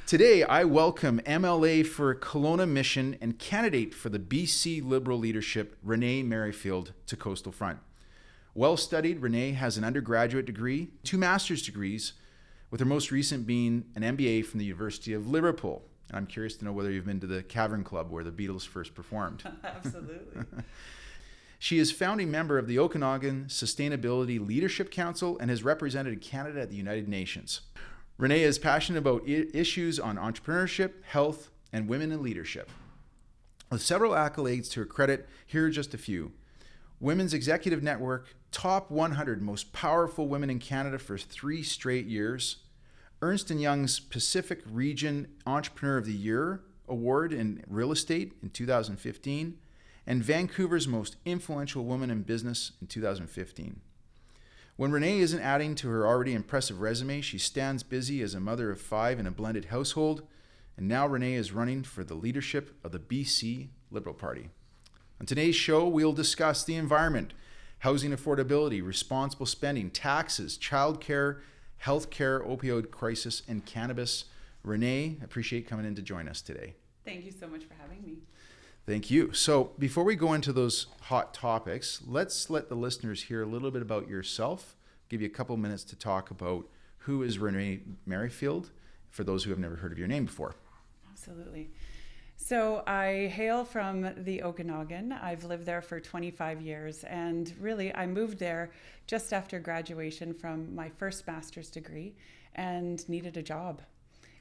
Today, I welcome MLA for Kelowna Mission and candidate for the BC Liberal leadership, Renee Merrifield, to Coastal Front. Well-studied, Renee has an undergraduate degree, 2 master's degrees, with her most recent being an MBA from the University of Liverpool. And I'm curious to know whether you've been to the Cavern Club where the Beatles first performed. Absolutely. She is founding member of the Okanagan Sustainability Leadership Council and has represented Canada at the United Nations. Renee is passionate about issues on entrepreneurship, health, and women in leadership. With several accolades to her credit, here are just a few. Women's Executive Network, Top 100 Most Powerful Women in Canada for 3 straight years, Ernst & Young's Pacific Region Entrepreneur of the Year Award in Real Estate in 2015, and Vancouver's Most Influential Woman in Business in 2015. When Renee isn't adding to her already impressive resume, she stands busy as a mother of 5 in a blended household, and now Renee is running for the leadership of the BC Liberal Party. On today's show, we'll discuss the environment, housing affordability, responsible spending, taxes, childcare, healthcare, opioid crisis, and cannabis. Renee, I appreciate coming in to join us today. Thank you so much for having me. Thank you. So before we go into those hot topics, let's let the listeners hear a little bit about yourself. Give you a couple minutes to talk about who is Renee Merrifield, for those who have never heard of your name before. Absolutely. So I hail from the Okanagan. I've lived there for 25 years, and really I moved there just after graduation from my first master's degree and needed a job.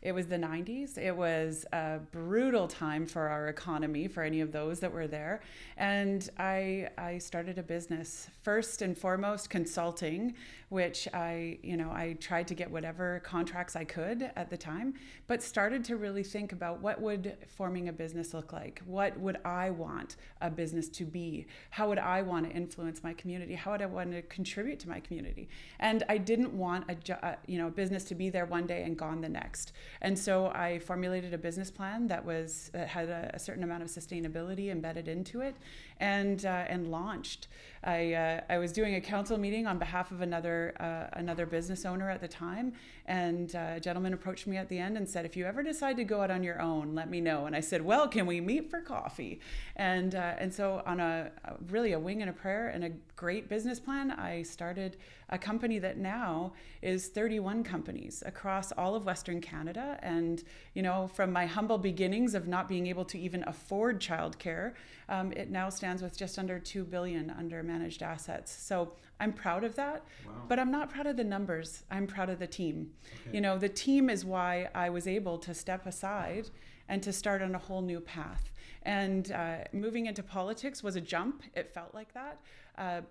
It was the 90s. It was a brutal time for our economy, for any of those that were there. And I started a business, first and foremost consulting, which I tried to get whatever contracts I could at the time, but started to really think about what would forming a business look like? What would I want a business to be? How would I want to influence my community? How would I want to contribute to my community? And I didn't want a business to be there one day and gone the next. And so I formulated a business plan that had a certain amount of sustainability embedded into it, and launched. I was doing a council meeting on behalf of another business owner at the time, and a gentleman approached me at the end and said, "If you ever decide to go out on your own, let me know." And I said, "Well, can we meet for coffee?" And so on a wing and a prayer and a great business plan, I started a company that now is 31 companies across all of Western Canada. And, from my humble beginnings of not being able to even afford childcare, it now stands with just under $2 billion under managed assets. So I'm proud of that, wow. But I'm not proud of the numbers. I'm proud of the team. Okay. The team is why I was able to step aside and to start on a whole new path. And moving into politics was a jump. It felt like that.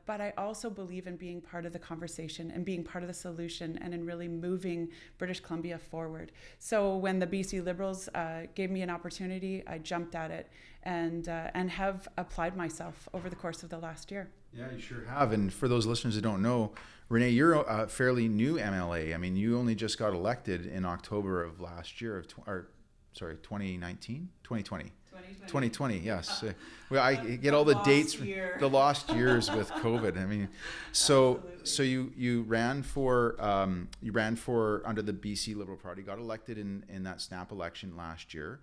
But I also believe in being part of the conversation and being part of the solution and in really moving British Columbia forward. So when the BC Liberals gave me an opportunity, I jumped at it and have applied myself over the course of the last year. Yeah, you sure have. And for those listeners who don't know, Renee, you're a fairly new MLA. I mean, you only just got elected in October of last year, 2019? 2020. 2020, yes. Well, I get all the dates, the lost years with COVID. I mean, so you ran for under the BC Liberal Party, got elected in that snap election last year.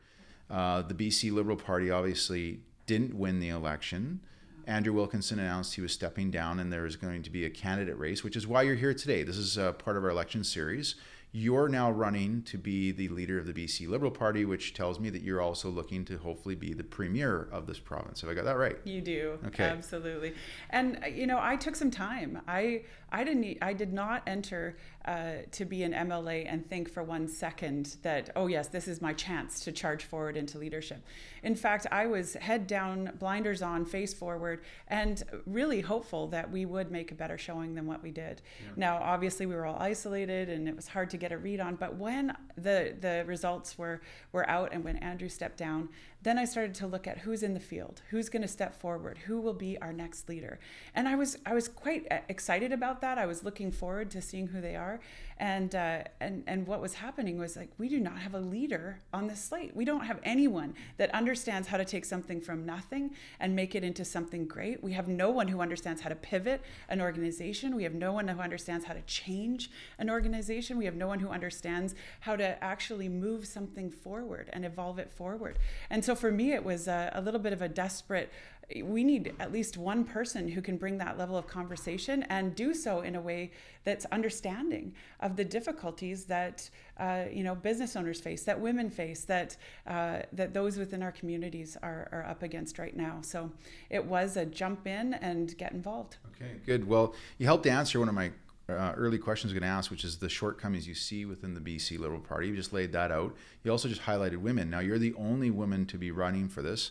The BC Liberal Party obviously didn't win the election. Andrew Wilkinson announced he was stepping down, and there was going to be a candidate race, which is why you're here today. This is part of our election series. You're now running to be the leader of the BC Liberal Party, which tells me that you're also looking to hopefully be the premier of this province. Have I got that right? You do. Okay. Absolutely. And, I took some time. I did not enter to be an MLA and think for 1 second that, oh yes, this is my chance to charge forward into leadership. In fact, I was head down, blinders on, face forward, and really hopeful that we would make a better showing than what we did. Yeah. Now, obviously, we were all isolated and it was hard to get a read on, but when the results were out and when Andrew stepped down, then I started to look at who's in the field, who's going to step forward, who will be our next leader. And I was quite excited about that. I was looking forward to seeing who they are. And what was happening was like, we do not have a leader on this slate. We don't have anyone that understands how to take something from nothing and make it into something great. We have no one who understands how to pivot an organization. We have no one who understands how to change an organization. We have no one one who understands how to actually move something forward and evolve it forward. And so for me, it was a little bit of a desperate, we need at least one person who can bring that level of conversation and do so in a way that's understanding of the difficulties that business owners face, that women face, that those within our communities are up against right now. So it was a jump in and get involved. Okay, good. Well, you helped answer one of my early questions I'm going to ask, which is the shortcomings you see within the BC Liberal Party. You just laid that out. You also just highlighted women. Now, you're the only woman to be running for this.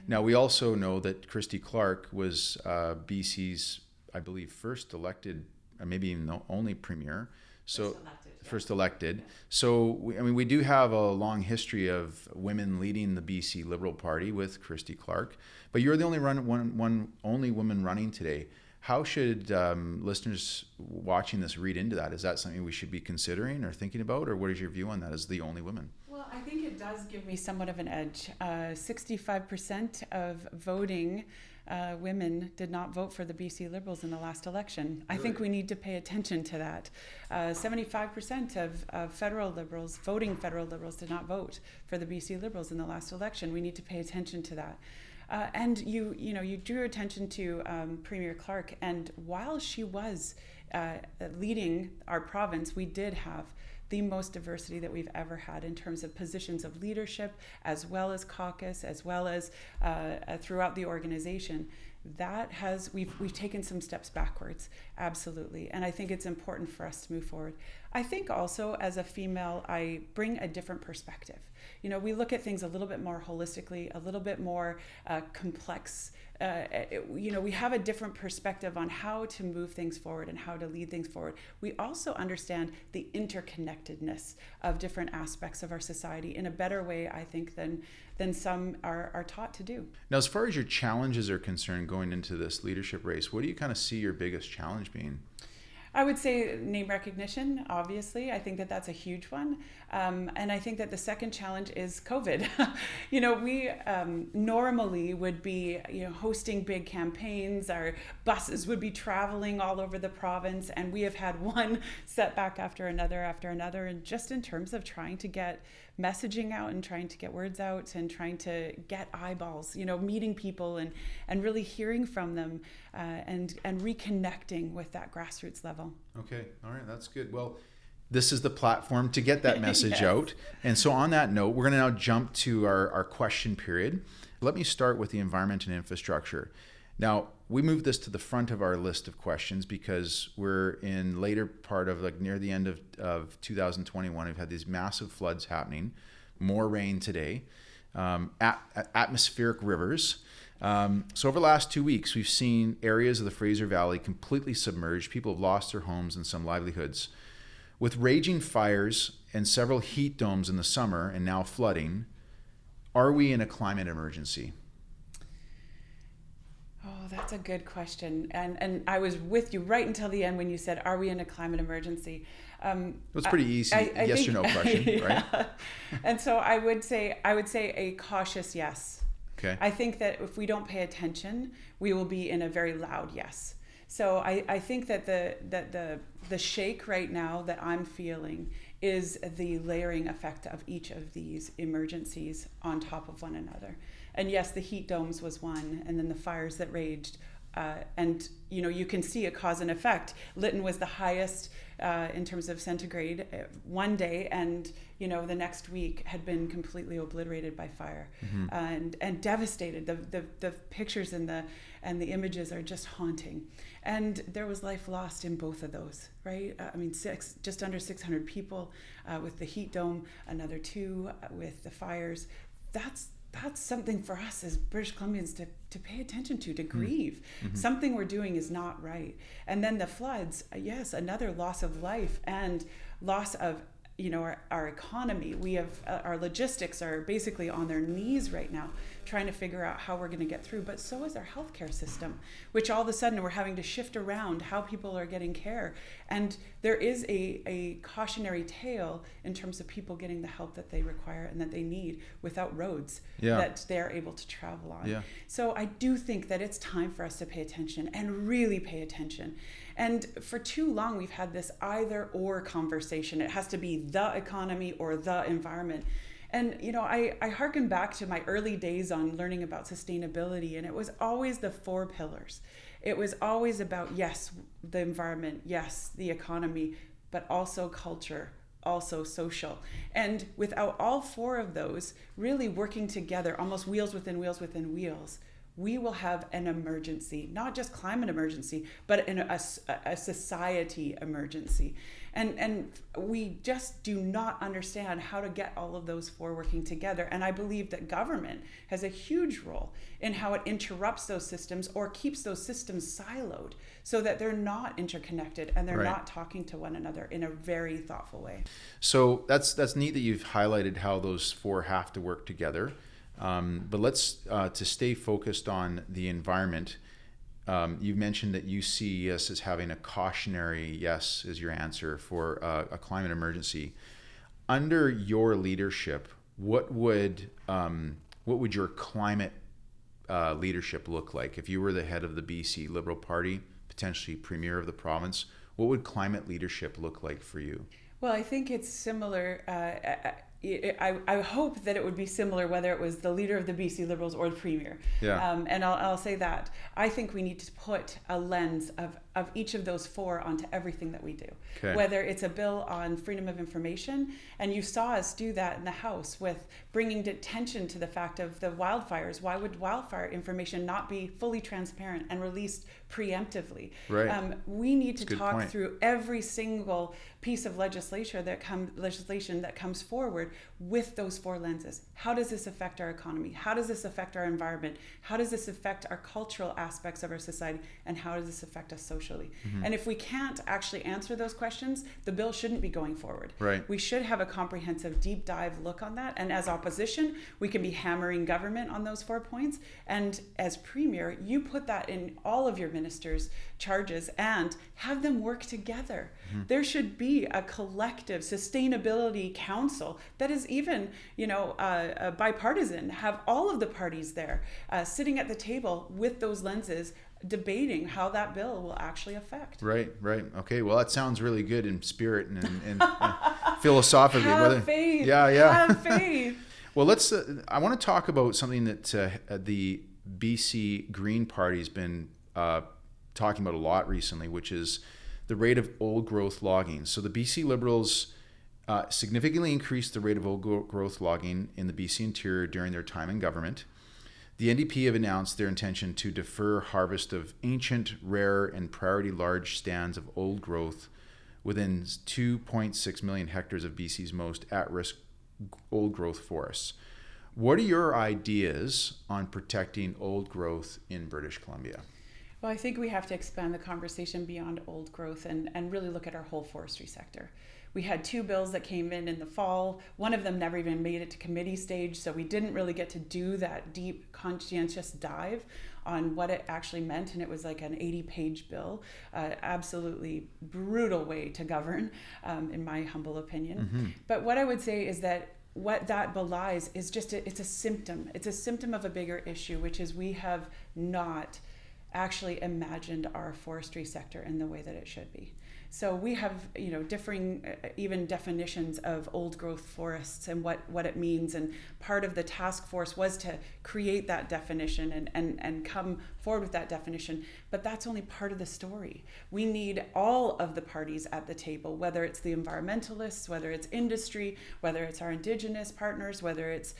Now, we also know that Christy Clark was BC's, I believe, first elected, maybe even the only premier. So first elected. So, we do have a long history of women leading the BC Liberal Party with Christy Clark, but you're the only only woman running today. How should listeners watching this read into that? Is that something we should be considering or thinking about, or what is your view on that as the only woman? Well, I think it does give me somewhat of an edge. 65% of voting women did not vote for the BC Liberals in the last election. I think we need to pay attention to that. 75% of federal Liberals, voting federal Liberals, did not vote for the BC Liberals in the last election. We need to pay attention to that. And you drew attention to Premier Clark, and while she was leading our province, we did have the most diversity that we've ever had in terms of positions of leadership, as well as caucus, as well as throughout the organization. We've taken some steps backwards, absolutely. And I think it's important for us to move forward. I think also as a female, I bring a different perspective. We look at things a little bit more holistically, a little bit more complex. We have a different perspective on how to move things forward and how to lead things forward. We also understand the interconnectedness of different aspects of our society in a better way, I think, than some are taught to do. Now, as far as your challenges are concerned going into this leadership race, what do you kind of see your biggest challenge being? I would say name recognition, obviously. I think that that's a huge one. And I think that the second challenge is COVID. We normally would be hosting big campaigns. Our buses would be traveling all over the province. And we have had one setback after another. And just in terms of trying to get messaging out and trying to get words out and trying to get eyeballs, meeting people and really hearing from them and reconnecting with that grassroots level. Okay. All right. That's good. Well, this is the platform to get that message out. And so on that note, we're going to now jump to our question period. Let me start with the environment and infrastructure. Now, we moved this to the front of our list of questions because we're in later part of near the end of 2021. We've had these massive floods happening, more rain today, atmospheric rivers. So over the last 2 weeks, we've seen areas of the Fraser Valley completely submerged. People have lost their homes and some livelihoods. With raging fires and several heat domes in the summer and now flooding, are we in a climate emergency? Oh, that's a good question. And I was with you right until the end when you said, are we in a climate emergency? It's pretty easy, yes or no question, right? And so I would say a cautious yes. Okay. I think that if we don't pay attention, we will be in a very loud yes. So I think that the shake right now that I'm feeling is the layering effect of each of these emergencies on top of one another. And yes, the heat domes was one, and then the fires that raged. And you can see a cause and effect. Lytton was the highest in terms of centigrade one day, and the next week had been completely obliterated by fire, and devastated. The pictures and the images are just haunting. And there was life lost in both of those, right? Just under 600 people with the heat dome, another 2 with the fires. That's something for us as British Columbians to pay attention to grieve. Mm-hmm. Something we're doing is not right. And then the floods, yes, another loss of life and loss of our economy. We have our logistics are basically on their knees right now, trying to figure out how we're going to get through. But so is our healthcare system, which all of a sudden we're having to shift around how people are getting care. And there is a cautionary tale in terms of people getting the help that they require and that they need without roads that they're able to travel on. Yeah. So I do think that it's time for us to pay attention and really pay attention. And for too long, we've had this either or conversation. It has to be the economy or the environment. And, I hearken back to my early days on learning about sustainability, and it was always the 4 pillars. It was always about, yes, the environment, yes, the economy, but also culture, also social. And without all 4 of those really working together, almost wheels within wheels within wheels, we will have an emergency, not just climate emergency, but a society emergency. And we just do not understand how to get all of those 4 working together. And I believe that government has a huge role in how it interrupts those systems or keeps those systems siloed so that they're not interconnected and they're not talking to one another in a very thoughtful way. So that's neat that you've highlighted how those 4 have to work together. But let's to stay focused on the environment. You've mentioned that you see us as having a cautionary yes is your answer for a climate emergency. Under your leadership, what would your climate leadership look like? If you were the head of the BC Liberal Party, potentially premier of the province, what would climate leadership look like for you? Well, I think it's similar. I hope that it would be similar whether it was the leader of the BC Liberals or the Premier. Yeah. And I'll say that. I think we need to put a lens of each of those 4 onto everything that we do. Okay. Whether it's a bill on freedom of information, and you saw us do that in the House with bringing attention to the fact of the wildfires. Why would wildfire information not be fully transparent and released preemptively? Right. We need to talk point. through every single piece of legislation that comes forward with those 4 lenses. How does this affect our economy? How does this affect our environment? How does this affect our cultural aspects of our society? And how does this affect us socially? Mm-hmm. And if we can't actually answer those questions, the bill shouldn't be going forward. Right. We should have a comprehensive deep dive look on that. And as opposition, we can be hammering government on those 4 points. And as Premier, you put that in all of your ministers' charges and have them work together. Mm-hmm. There should be a collective sustainability council that is even, bipartisan, have all of the parties there sitting at the table with those lenses, debating how that bill will actually affect. Right. Okay. Well, that sounds really good in spirit and philosophically. Have faith. Yeah. Have faith. Well, let's. I want to talk about something that the BC Green Party's been talking about a lot recently, which is the rate of old growth logging. So the BC Liberals significantly increased the rate of old growth logging in the BC Interior during their time in government. The NDP have announced their intention to defer harvest of ancient, rare, and priority large stands of old growth within 2.6 million hectares of BC's most at-risk old growth forests. What are your ideas on protecting old growth in British Columbia? Well, I think we have to expand the conversation beyond old growth and really look at our whole forestry sector. We had 2 bills that came in the fall. One of them never even made it to committee stage, so we didn't really get to do that deep, conscientious dive on what it actually meant, and it was like an 80-page bill. Absolutely brutal way to govern, in my humble opinion. Mm-hmm. But what I would say is that what that belies is just it's a symptom. It's a symptom of a bigger issue, which is we have not actually imagined our forestry sector in the way that it should be. So we have, differing even definitions of old growth forests and what it means. And part of the task force was to create that definition and come forward with that definition. But that's only part of the story. We need all of the parties at the table, whether it's the environmentalists, whether it's industry, whether it's our Indigenous partners, whether it's,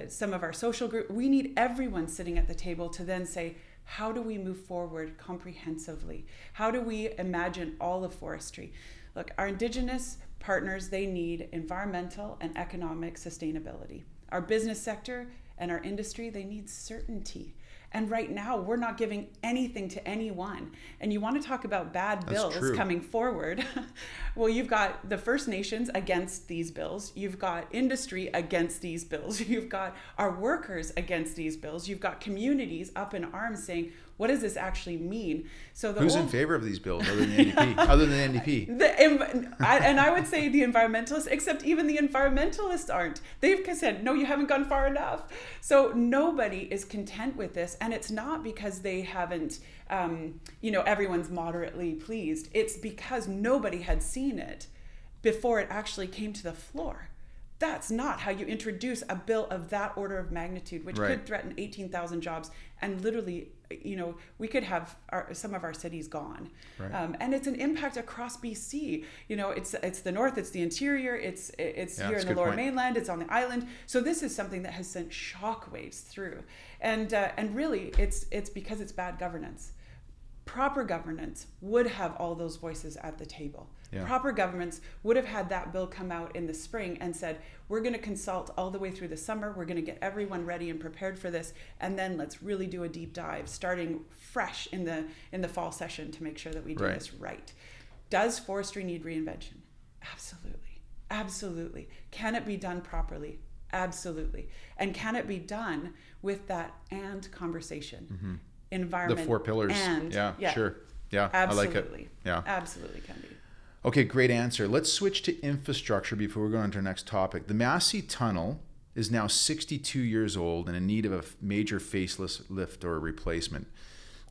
some of our social group. We need everyone sitting at the table to then say, how do we move forward comprehensively? How do we imagine all of forestry? Look, our Indigenous partners, they need environmental and economic sustainability. Our business sector and our industry, they need certainty. And right now, we're not giving anything to anyone. And you want to talk about bad bills coming forward. Well, you've got the First Nations against these bills. You've got industry against these bills. You've got our workers against these bills. You've got communities up in arms saying, what does this actually mean? So who's in favor of these bills other than the NDP? Other than the NDP? And I would say the environmentalists, except even the environmentalists aren't. They've said, no, you haven't gone far enough. So nobody is content with this. And it's not because they haven't, everyone's moderately pleased. It's because nobody had seen it before it actually came to the floor. That's not how you introduce a bill of that order of magnitude, which could threaten 18,000 jobs, and literally, we could have some of our cities gone. Right. And it's an impact across BC. It's the north, it's the interior, it's here in the Lower Mainland, it's on the island. So this is something that has sent shockwaves through, and really, it's because it's bad governance. Proper governance would have all those voices at the table. Yeah. Proper governments would have had that bill come out in the spring and said, we're going to consult all the way through the summer. We're going to get everyone ready and prepared for this. And then let's really do a deep dive starting fresh in the fall session to make sure that we do this right. Does forestry need reinvention? Absolutely. Absolutely. Can it be done properly? Absolutely. And can it be done with that and conversation? Mm-hmm. Environment, the 4 pillars. Sure. Yeah, absolutely. I like it. Yeah, absolutely can be. Okay, great answer. Let's switch to infrastructure before we go on to our next topic. The Massey Tunnel is now 62 years old and in need of a major facelift or replacement.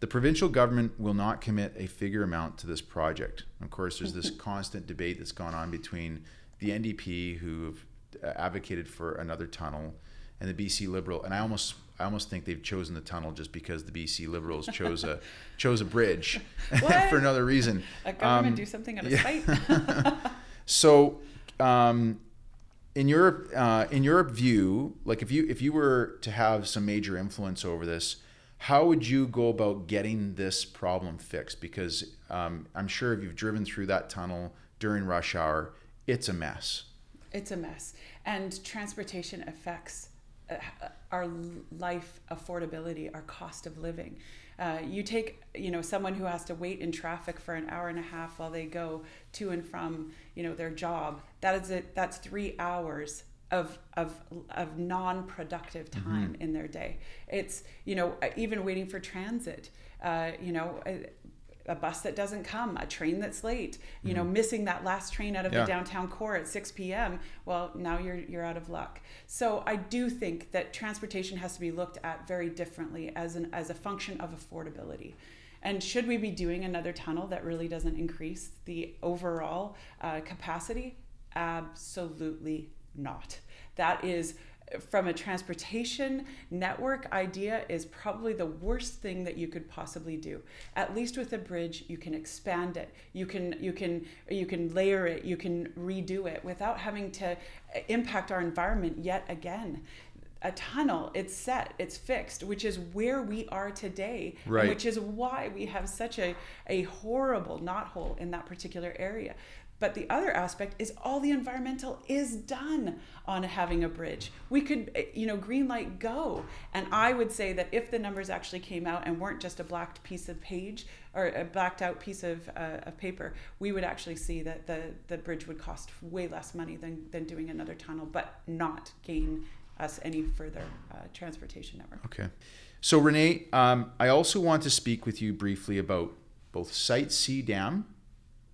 The provincial government will not commit a figure amount to this project. Of course, there's this constant debate that's gone on between the NDP, who have advocated for another tunnel, and the BC Liberal. And I almost think they've chosen the tunnel just because the BC Liberals chose a bridge for another reason. A government do something on a site. So, in your view, like if you were to have some major influence over this, how would you go about getting this problem fixed? Because I'm sure if you've driven through that tunnel during rush hour, it's a mess. It's a mess, and transportation affects our life affordability, our cost of living. You take, someone who has to wait in traffic for an hour and a half while they go to and from, their job. That's 3 hours of non-productive time in their day. It's, even waiting for transit, a bus that doesn't come, a train that's late, missing that last train out of the downtown core at 6 p.m. Well, now you're out of luck. So I do think that transportation has to be looked at very differently as a function of affordability. And should we be doing another tunnel that really doesn't increase the overall capacity? Absolutely not. That is, from a transportation network idea, is probably the worst thing that you could possibly do. At least with a bridge, you can expand it, you can layer it, you can redo it without having to impact our environment yet again. A tunnel, it's set, it's fixed, which is where we are today, right. Which is why we have such a horrible knothole in that particular area. But the other aspect is all the environmental is done on having a bridge. We could, green light, go. And I would say that if the numbers actually came out and weren't just a blacked piece of page or a blacked out piece of paper, we would actually see that the bridge would cost way less money than doing another tunnel, but not gain us any further transportation network. Okay. So Renee, I also want to speak with you briefly about both Site C Dam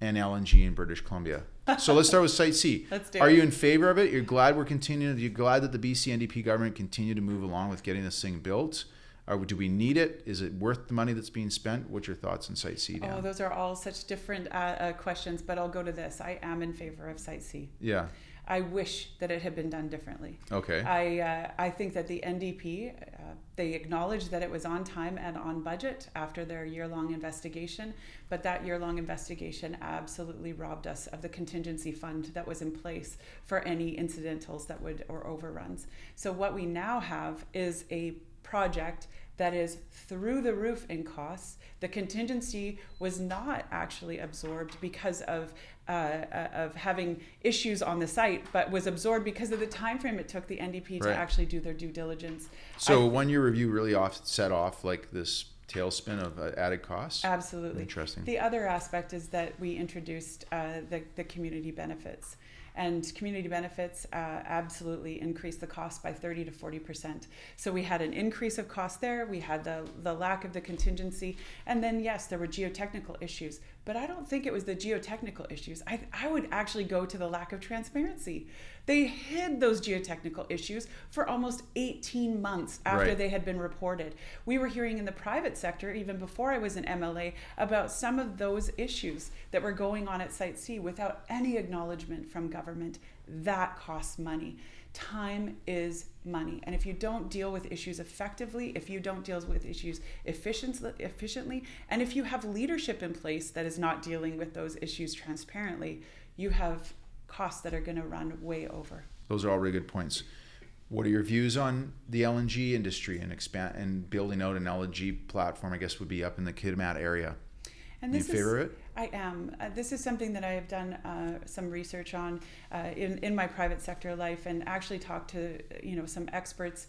and LNG in British Columbia. So let's start with Site C. Let's do Are it. you in favor of it? You're glad we're continuing? You're glad that the BC NDP government continue to move along with getting this thing built? Or do we need it? Is it worth the money that's being spent? What's your thoughts on Site C Dam? Oh, those are all such different questions, but I'll go to this. I am in favor of Site C. Yeah. I wish that it had been done differently. Okay. I think that the NDP, they acknowledged that it was on time and on budget after their year-long investigation, but that year-long investigation absolutely robbed us of the contingency fund that was in place for any incidentals or overruns. So what we now have is a project that is through the roof in costs. The contingency was not actually absorbed because of having issues on the site, but was absorbed because of the time frame it took the NDP to actually do their due diligence. So one-year review really set off like this tailspin of added costs? Absolutely. Interesting. The other aspect is that we introduced the community benefits. And community benefits absolutely increased the cost by 30 to 40%. So we had an increase of cost there. We had the lack of the contingency. And then, yes, there were geotechnical issues. But I don't think it was the geotechnical issues. I would actually go to the lack of transparency. They hid those geotechnical issues for almost 18 months after they had been reported. We were hearing in the private sector, even before I was an MLA, about some of those issues that were going on at Site C without any acknowledgement from government. That costs money. Time is money. And if you don't deal with issues effectively, if you don't deal with issues efficiently, and if you have leadership in place that is not dealing with those issues transparently, you have costs that are going to run way over. Those are all really good points. What are your views on the LNG industry and building out an LNG platform? I guess would be up in the Kitimat area. And this you favor it? I am. This is something that I have done some research on in my private sector life, and actually talked to some experts.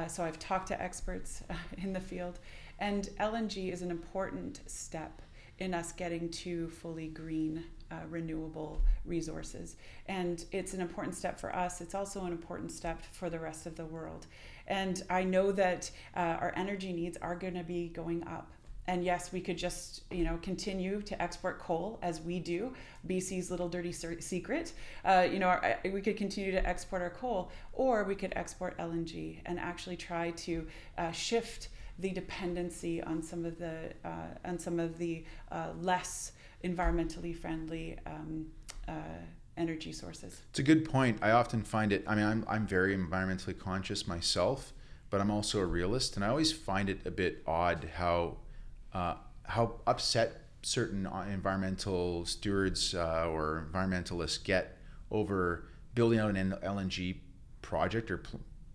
So I've talked to experts in the field, and LNG is an important step in us getting to fully green renewable resources. And it's an important step for us. It's also an important step for the rest of the world. And I know that our energy needs are going to be going up. And yes, we could just, continue to export coal as we do. BC's little dirty secret. We could continue to export our coal, or we could export LNG and actually try to shift the dependency on some of the less environmentally friendly energy sources. It's a good point. I often find it. I mean, I'm very environmentally conscious myself, but I'm also a realist, and I always find it a bit odd how upset certain environmental stewards or environmentalists get over building out an LNG project or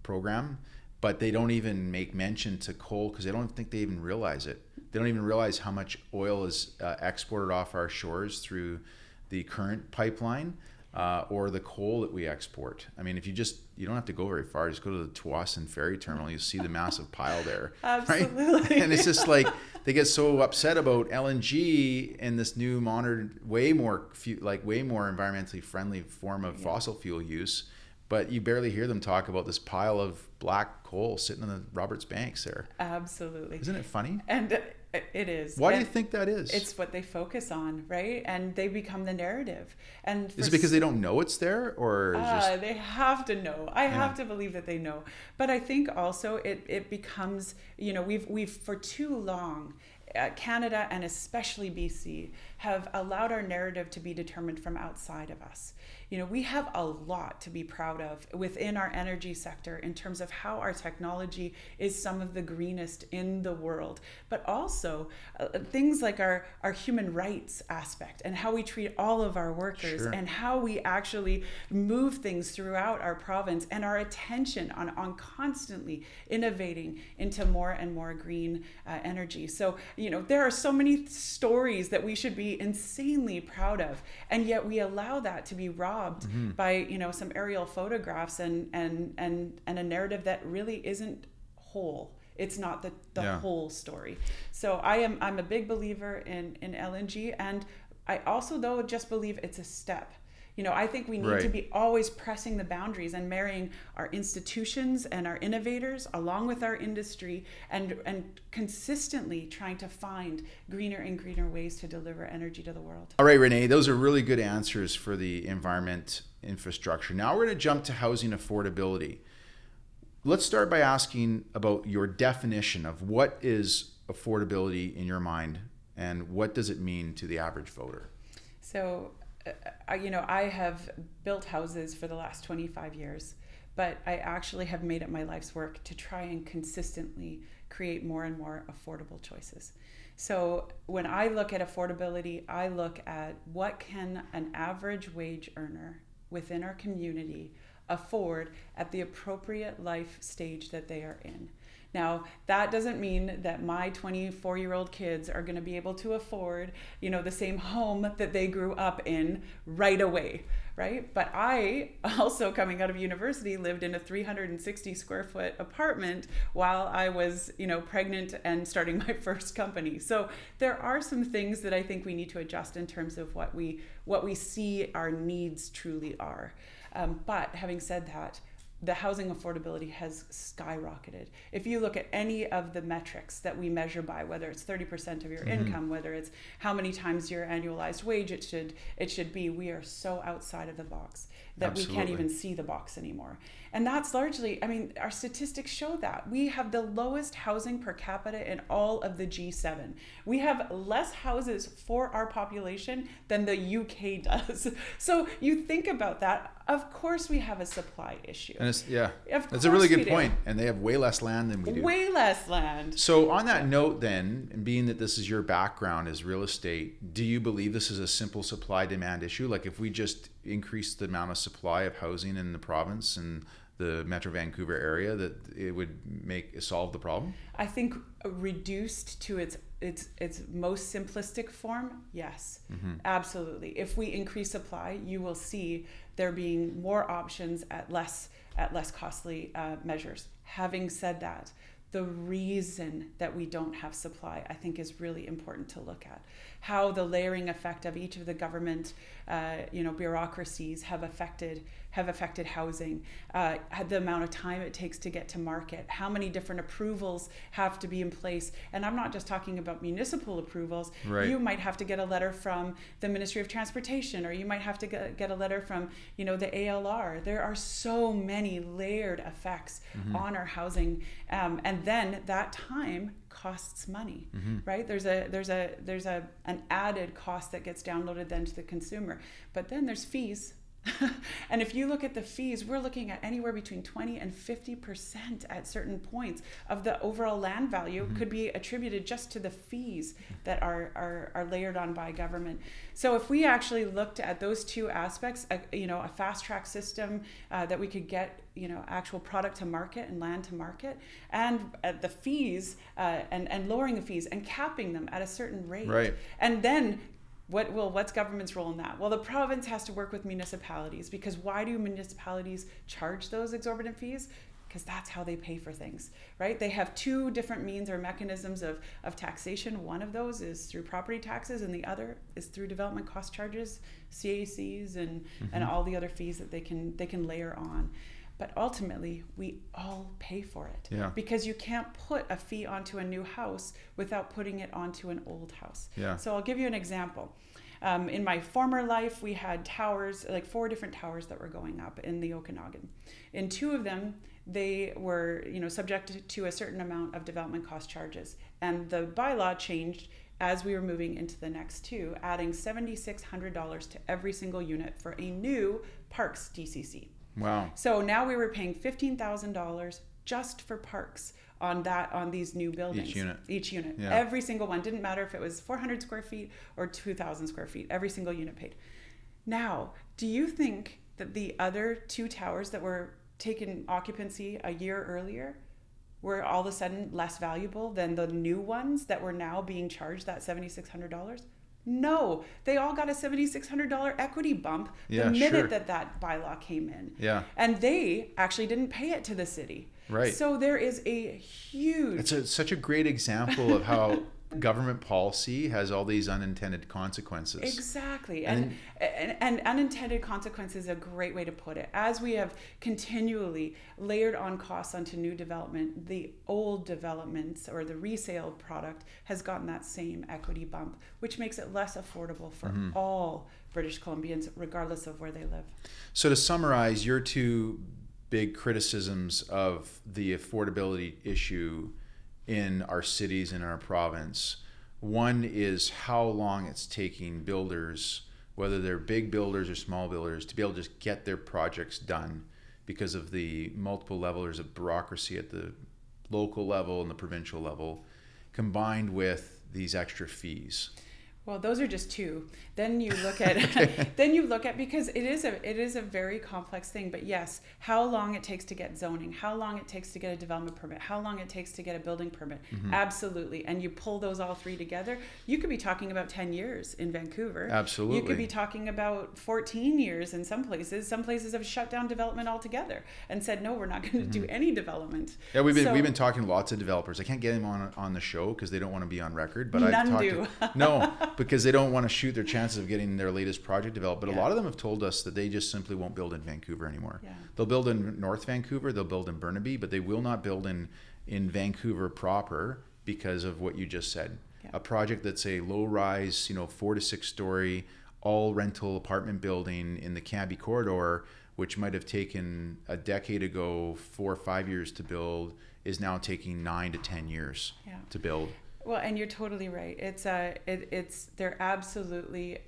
program, but they don't even make mention to coal because they don't think they even realize it. They don't even realize how much oil is exported off our shores through the current pipeline or the coal that we export. I mean, you don't have to go very far. Just go to the Tsawwassen Ferry Terminal. You'll see the massive pile there. Absolutely. Right? And it's just like they get so upset about LNG and this new modern, way more environmentally friendly form of fossil fuel use. But you barely hear them talk about this pile of black coal sitting on the Roberts Banks there. Absolutely. Isn't it funny? And it is. Why do you think that is? It's what they focus on, right? And they become the narrative. And is it because they don't know it's there, or they have to know? I have to believe that they know. But I think also it becomes, we've for too long, Canada and especially BC have allowed our narrative to be determined from outside of us. We have a lot to be proud of within our energy sector in terms of how our technology is some of the greenest in the world, but also things like our human rights aspect and how we treat all of our workers and how we actually move things throughout our province, and our attention on constantly innovating into more and more green energy. So, there are so many stories that we should be insanely proud of, and yet we allow that to be robbed by some aerial photographs and a narrative that really isn't whole. It's not the whole story. So I'm a big believer in LNG, and I also though just believe it's a step. I think we need to be always pressing the boundaries and marrying our institutions and our innovators along with our industry, and consistently trying to find greener and greener ways to deliver energy to the world. All right, Renee, those are really good answers for the environment infrastructure. Now we're going to jump to housing affordability. Let's start by asking about your definition of what is affordability in your mind, and what does it mean to the average voter? So, I have built houses for the last 25 years, but I actually have made it my life's work to try and consistently create more and more affordable choices. So when I look at affordability, I look at what can an average wage earner within our community afford at the appropriate life stage that they are in. Now, that doesn't mean that my 24-year-old kids are going to be able to afford, the same home that they grew up in right away, right? But I also, coming out of university, lived in a 360 square foot apartment while I was, pregnant and starting my first company. So there are some things that I think we need to adjust in terms of what we see our needs truly are. But having said that, the housing affordability has skyrocketed. If you look at any of the metrics that we measure by, whether it's 30% of your income, whether it's how many times your annualized wage it should be, we are so outside of the box that Absolutely. we can't even see the box anymore. And that's largely, our statistics show that. We have the lowest housing per capita in all of the G7. We have less houses for our population than the UK does. So you think about that, of course we have a supply issue. And that's a really good point. And they have way less land than we do. Way less land. So on that note then, and being that this is your background as real estate, do you believe this is a simple supply demand issue? Like if we just increase the amount of supply of housing in the province and the Metro Vancouver area, that it would solve the problem? I think reduced to its most simplistic form, yes, absolutely. If we increase supply, you will see there being more options at less costly measures. Having said that, the reason that we don't have supply, I think, is really important to look at. How the layering effect of each of the government, bureaucracies have affected housing, the amount of time it takes to get to market, how many different approvals have to be in place. And I'm not just talking about municipal approvals. Right. You might have to get a letter from the Ministry of Transportation, or you might have to get a letter from, the ALR. There are so many layered effects on our housing, and then that time costs money, right? There's an added cost that gets downloaded then to the consumer, but then there's fees. And if you look at the fees, we're looking at anywhere between 20 and 50% at certain points of the overall land value could be attributed just to the fees that are layered on by government. So if we actually looked at those two aspects, a fast track system that we could get, actual product to market and land to market, and the fees and lowering the fees and capping them at a certain rate. Right. And then what's government's role in that? Well, the province has to work with municipalities, because why do municipalities charge those exorbitant fees? Because that's how they pay for things, right? They have two different means or mechanisms of taxation. One of those is through property taxes, and the other is through development cost charges, CACs, and all the other fees that they can layer on. But ultimately, we all pay for it, because you can't put a fee onto a new house without putting it onto an old house. Yeah. So I'll give you an example. In my former life, we had towers, like 4 different towers that were going up in the Okanagan. In 2 of them, they were, subject to a certain amount of development cost charges. And the bylaw changed as we were moving into the next 2, adding $7,600 to every single unit for a new parks DCC. Wow. So now we were paying $15,000 just for parks on these new buildings. Each unit. Yeah. Every single one. Didn't matter if it was 400 square feet or 2,000 square feet. Every single unit paid. Now, do you think that the other 2 towers that were taken occupancy a year earlier were all of a sudden less valuable than the new ones that were now being charged that $7,600? No, they all got a $7,600 equity bump the minute that bylaw came in. Yeah. And they actually didn't pay it to the city. Right. So there is a huge... It's such a great example of how government policy has all these unintended consequences. Exactly. And unintended consequences is a great way to put it. As we have continually layered on costs onto new development, the old developments or the resale product has gotten that same equity bump, which makes it less affordable for all British Columbians, regardless of where they live. So to summarize, your 2 big criticisms of the affordability issue in our cities and our province. One is how long it's taking builders, whether they're big builders or small builders, to be able to just get their projects done because of the multiple levels of bureaucracy at the local level and the provincial level, combined with these extra fees. Well, those are just two. Then you look at then you look at, because it is a very complex thing. But yes, how long it takes to get zoning, how long it takes to get a development permit, how long it takes to get a building permit. Absolutely. And you pull those all three together, you could be talking about 10 years in Vancouver. Absolutely. You could be talking about 14 years in some places. Some places have shut down development altogether and said, no, we're not going to do any development. Yeah, we've been talking to lots of developers. I can't get them on the show because they don't want to be on record. But None do. No, because they don't want to shoot their chances of getting their latest project developed. But a lot of them have told us that they just simply won't build in Vancouver anymore. Yeah. They'll build in North Vancouver, they'll build in Burnaby, but they will not build in Vancouver proper because of what you just said. Yeah. A project that's a low-rise, 4 to 6 story, all rental apartment building in the Cambie corridor, which might have taken a decade ago 4 or 5 years to build, is now taking 9 to 10 years to build. Well, and you're totally right. They're absolutely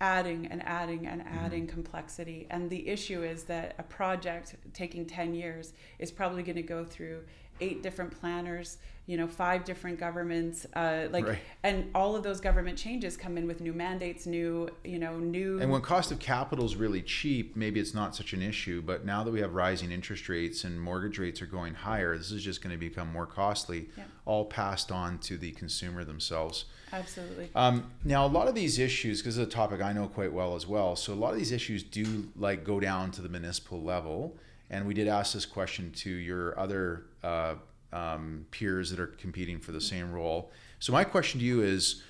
adding and adding and adding complexity. And the issue is that a project taking 10 years is probably going to go through 8 different planners, 5 different governments, right. And all of those government changes come in with new mandates, new. And when cost of capital is really cheap, maybe it's not such an issue. But now that we have rising interest rates and mortgage rates are going higher, this is just going to become more costly, all passed on to the consumer themselves. Absolutely. Now, a lot of these issues, because it's a topic I know quite well as well, so a lot of these issues do go down to the municipal level. And we did ask this question to your other peers that are competing for the same role. So my question to you is,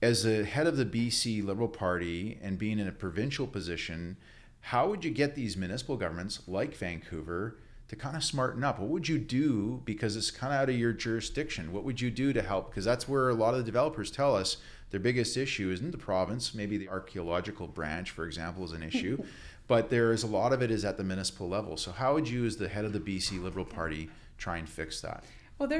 as the head of the BC Liberal Party and being in a provincial position, how would you get these municipal governments like Vancouver to kind of smarten up? What would you do, because it's kind of out of your jurisdiction? What would you do to help? Because that's where a lot of the developers tell us their biggest issue isn't the province. Maybe the archaeological branch, for example, is an issue. But there is a lot of it is at the municipal level. So how would you, as the head of the BC Liberal Party, try and fix that? Well,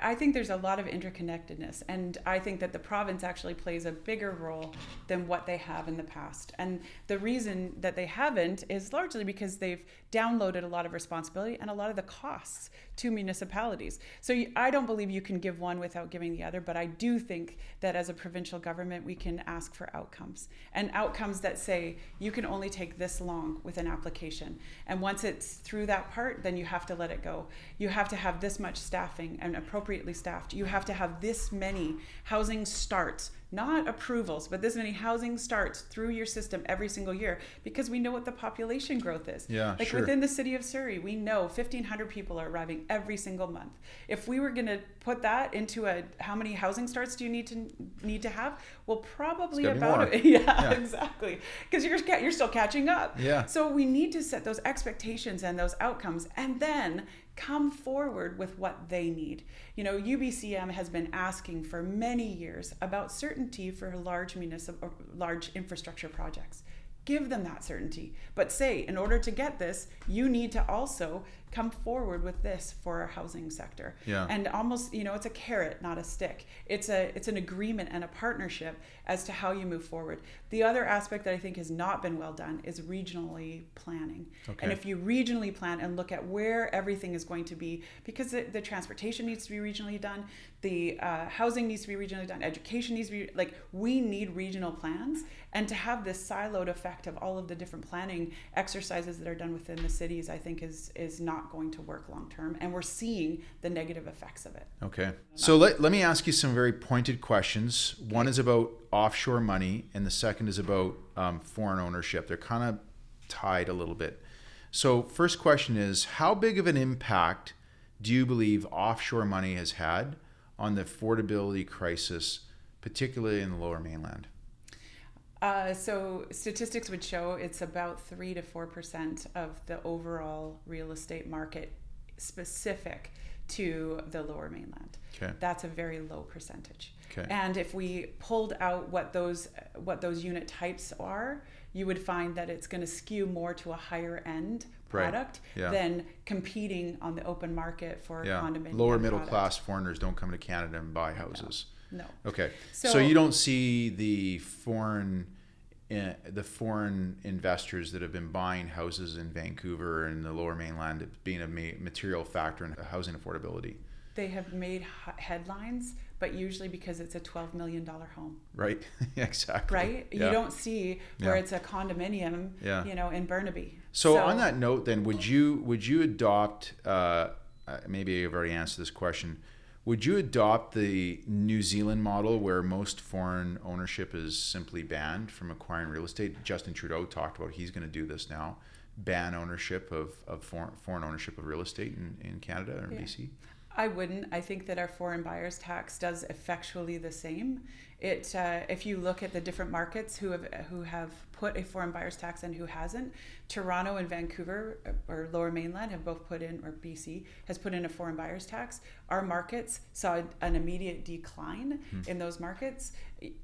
I think there's a lot of interconnectedness, and I think that the province actually plays a bigger role than what they have in the past. And the reason that they haven't is largely because they've downloaded a lot of responsibility and a lot of the costs to municipalities. So I don't believe you can give one without giving the other, but I do think that as a provincial government, we can ask for outcomes, and outcomes that say you can only take this long with an application. And once it's through that part, then you have to let it go. You have to have this much staffing and appropriately staffed. You have to have this many housing starts, not approvals, but this many housing starts through your system every single year, because we know what the population growth is. Yeah, sure. Within the city of Surrey, we know 1,500 people are arriving every single month. If we were going to put that into how many housing starts do you need to have? Well, probably about yeah, exactly, because you're still catching up. Yeah. So we need to set those expectations and those outcomes, and then come forward with what they need. UBCM has been asking for many years about certainty for large infrastructure projects. Give them that certainty, but say, in order to get this, you need to also come forward with this for our housing sector. Yeah. And almost, it's a carrot, not a stick. It's an agreement and a partnership as to how you move forward. The other aspect that I think has not been well done is regionally planning. Okay. And if you regionally plan and look at where everything is going to be, because the transportation needs to be regionally done, the housing needs to be regionally done, education needs to be, we need regional plans. And to have this siloed effect of all of the different planning exercises that are done within the cities, I think is not going to work long term. And we're seeing the negative effects of it. Okay. So let me ask you some very pointed questions. One is about offshore money, and the second is about foreign ownership. They're kind of tied a little bit. So first question is, how big of an impact do you believe offshore money has had on the affordability crisis, particularly in the Lower Mainland? So statistics would show it's about 3 to 4% of the overall real estate market specific to the Lower Mainland. Okay. That's a very low percentage. Okay. And if we pulled out what those unit types are, you would find that it's going to skew more to a higher end product than competing on the open market for condominium. Lower middle class foreigners don't come to Canada and buy houses. No. Okay. So you don't see the foreign investors that have been buying houses in Vancouver and the Lower Mainland being a material factor in housing affordability? They have made headlines, but usually because it's a $12 million home. Right. Exactly. Right. Yeah. You don't see where it's a condominium, in Burnaby. So on that note, then, would you adopt? Maybe you've already answered this question. Would you adopt the New Zealand model where most foreign ownership is simply banned from acquiring real estate? Justin Trudeau talked about he's going to do this now, ban ownership of foreign ownership of real estate in Canada or BC? I wouldn't. I think that our foreign buyers tax does effectually the same. If you look at the different markets who have put a foreign buyers tax and who hasn't, Toronto and Vancouver or Lower Mainland have both put in, or BC has put in a foreign buyers tax. Our markets saw an immediate decline in those markets.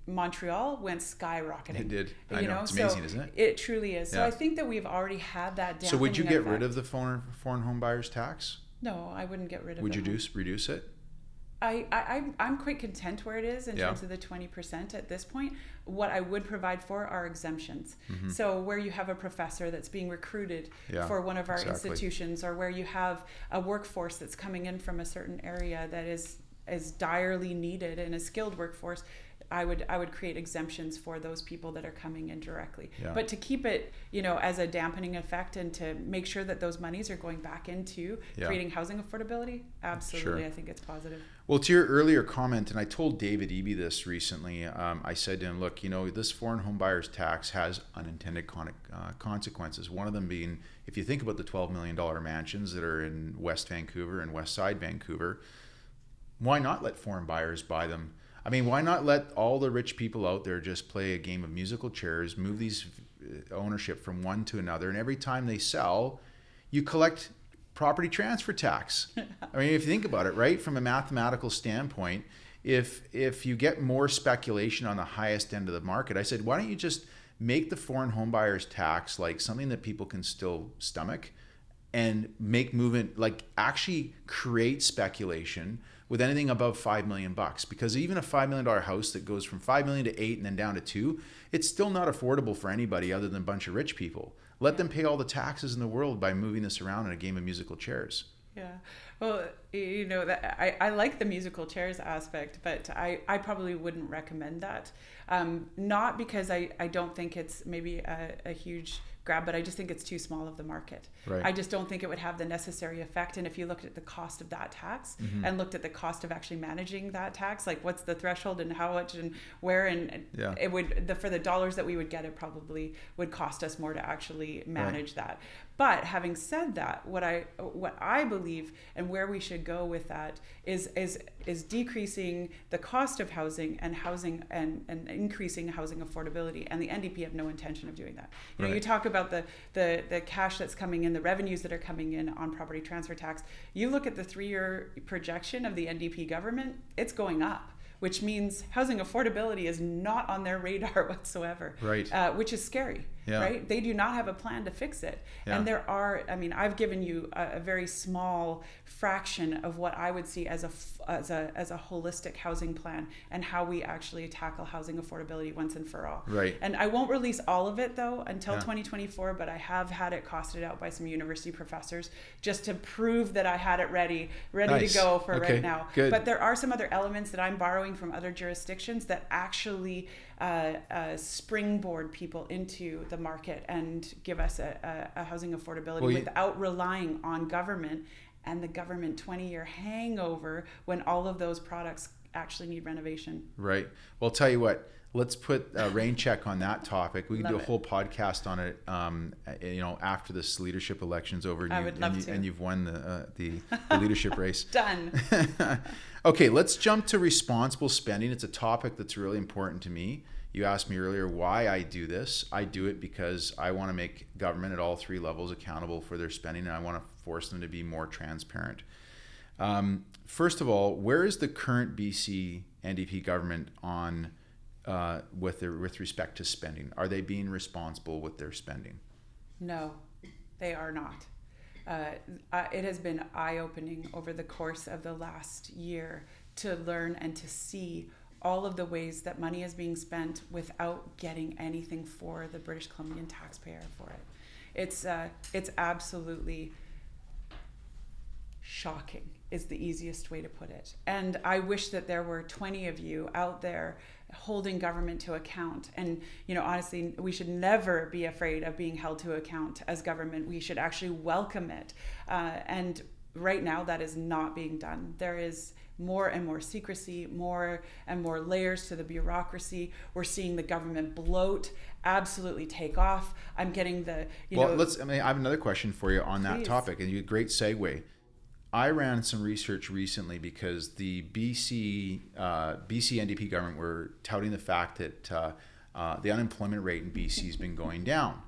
Montreal went skyrocketing. It did. I know. It's amazing, isn't it? It truly is. So I think that we've already had that dampening. So would you get rid of the foreign home buyers tax? No, I wouldn't get rid of it. Would you reduce it? I'm quite content where it is in terms of the 20% at this point. What I would provide for are exemptions. So where you have a professor that's being recruited for one of our institutions, or where you have a workforce that's coming in from a certain area that is direly needed and a skilled workforce, I would create exemptions for those people that are coming in directly. But to keep it, as a dampening effect and to make sure that those monies are going back into creating housing affordability, absolutely, I think it's positive. Well, to your earlier comment, and I told David Eby this recently, I said to him, look, this foreign home buyers tax has unintended consequences. One of them being, if you think about the $12 million mansions that are in West Vancouver and West Side Vancouver, why not let foreign buyers buy them? I mean, why not let all the rich people out there just play a game of musical chairs, move these ownership from one to another, and every time they sell, you collect property transfer tax. I mean, if you think about it, right, from a mathematical standpoint, if you get more speculation on the highest end of the market, I said, why don't you just make the foreign home buyers tax like something that people can still stomach, and make movement, like actually create speculation with anything above $5 million, because even a $5 million house that goes from 5 million to 8 and then down to 2, it's still not affordable for anybody other than a bunch of rich people. Let them pay all the taxes in the world by moving this around in a game of musical chairs. Yeah. Well, that I like the musical chairs aspect, but I probably wouldn't recommend that. Not because I don't think it's maybe a huge grab, but I just think it's too small of the market. Right. I just don't think it would have the necessary effect. And if you looked at the cost of that tax and looked at the cost of actually managing that tax, like what's the threshold and how much and where, and it would, for the dollars that we would get, it probably would cost us more to actually manage that. But having said that, what I believe and where we should go with that is decreasing the cost of housing and increasing housing affordability. And the NDP have no intention of doing that. You talk about the cash that's coming in, the revenues that are coming in on property transfer tax. You look at the 3-year projection of the NDP government, it's going up, which means housing affordability is not on their radar whatsoever, which is scary, right? They do not have a plan to fix it. And there are, I've given you a very small fraction of what I would see as a holistic housing plan and how we actually tackle housing affordability once and for all. Right. And I won't release all of it though until 2024, but I have had it costed out by some university professors just to prove that I had it ready to go for right now. Good. But there are some other elements that I'm borrowing from other jurisdictions that actually springboard people into the market and give us a housing affordability without relying on government and the government 20-year hangover when all of those products actually need renovation. Right. Well, I'll tell you what, let's put a rain check on that topic. We can do a whole podcast on it, after this leadership election's over and you've won the leadership race. Done. Okay, let's jump to responsible spending. It's a topic that's really important to me. You asked me earlier why I do this. I do it because I want to make government at all 3 levels accountable for their spending, and I want to force them to be more transparent. First of all, where is the current BC NDP government on with respect to spending? Are they being responsible with their spending? No, they are not. It has been eye-opening over the course of the last year to learn and to see all of the ways that money is being spent without getting anything for the British Columbian taxpayer for it. It's absolutely shocking is the easiest way to put it. And I wish that there were 20 of you out there holding government to account. And, honestly, we should never be afraid of being held to account as government. We should actually welcome it. And right now, that is not being done. There is more and more secrecy, more and more layers to the bureaucracy. We're seeing the government bloat, absolutely take off. I'm getting the, I have another question for you on that topic, and great segue. I ran some research recently because the BC NDP government were touting the fact that the unemployment rate in BC has been going down,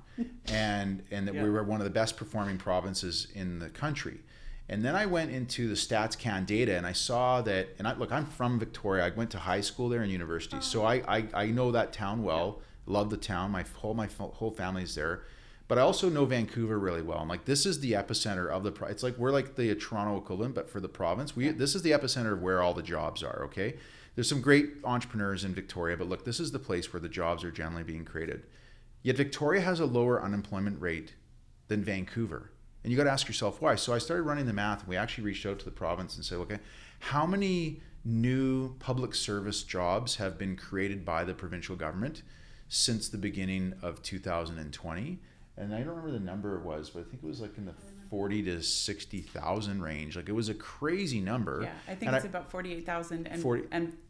and that we were one of the best performing provinces in the country. And then I went into the StatsCan data and I saw that, and I'm from Victoria. I went to high school there and university. So I know that town well, love the town. My whole family's there. But I also know Vancouver really well. I'm like, this is the epicenter of it's like, we're like the Toronto equivalent, but for the province. This is the epicenter of where all the jobs are, okay? There's some great entrepreneurs in Victoria, but look, this is the place where the jobs are generally being created. Yet Victoria has a lower unemployment rate than Vancouver. And you got to ask yourself why. So I started running the math, and we actually reached out to the province and said, okay, how many new public service jobs have been created by the provincial government since the beginning of 2020? And I don't remember the number it was, but I think it was like in the 40 to 60,000 range. Like, it was a crazy number. Yeah, I think it's about 48,000.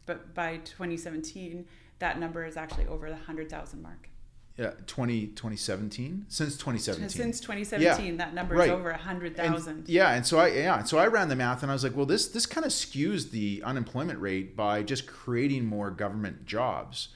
But by 2017, that number is actually over the 100,000 mark. Yeah, 2017. Since 2017. Since 2017, that number is over 100,000. And so I ran the math and I was like, well, this kind of skews the unemployment rate by just creating more government jobs.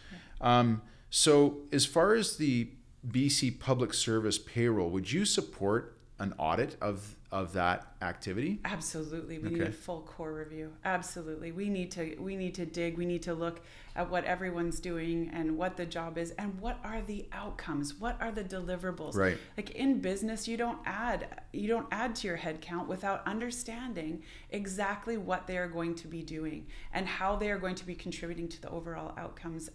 Yeah. So as far as the BC public service payroll, would you support an audit of that activity? Absolutely. We need a full core review. Absolutely. We need to dig. We need to look at what everyone's doing and what the job is and what are the outcomes. What are the deliverables? Right. Like in business, you don't add to your head count without understanding exactly what they are going to be doing and how they are going to be contributing to the overall outcomes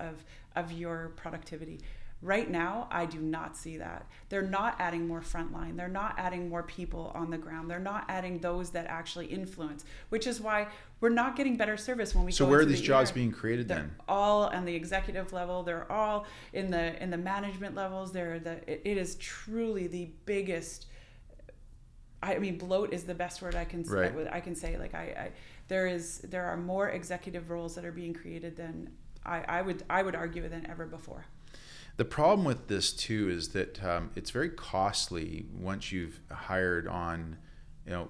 of your productivity. Right now, I do not see that. They're not adding more frontline. They're not adding more people on the ground. They're not adding those that actually influence, which is why we're not getting better service when we go into the So where are these jobs being created then? They're all on the executive level. They're all in the management levels. It is truly the biggest. I mean, bloat is the best word I can say. Like there are more executive roles that are being created than I would argue than ever before. The problem with this too is that it's very costly once you've hired on,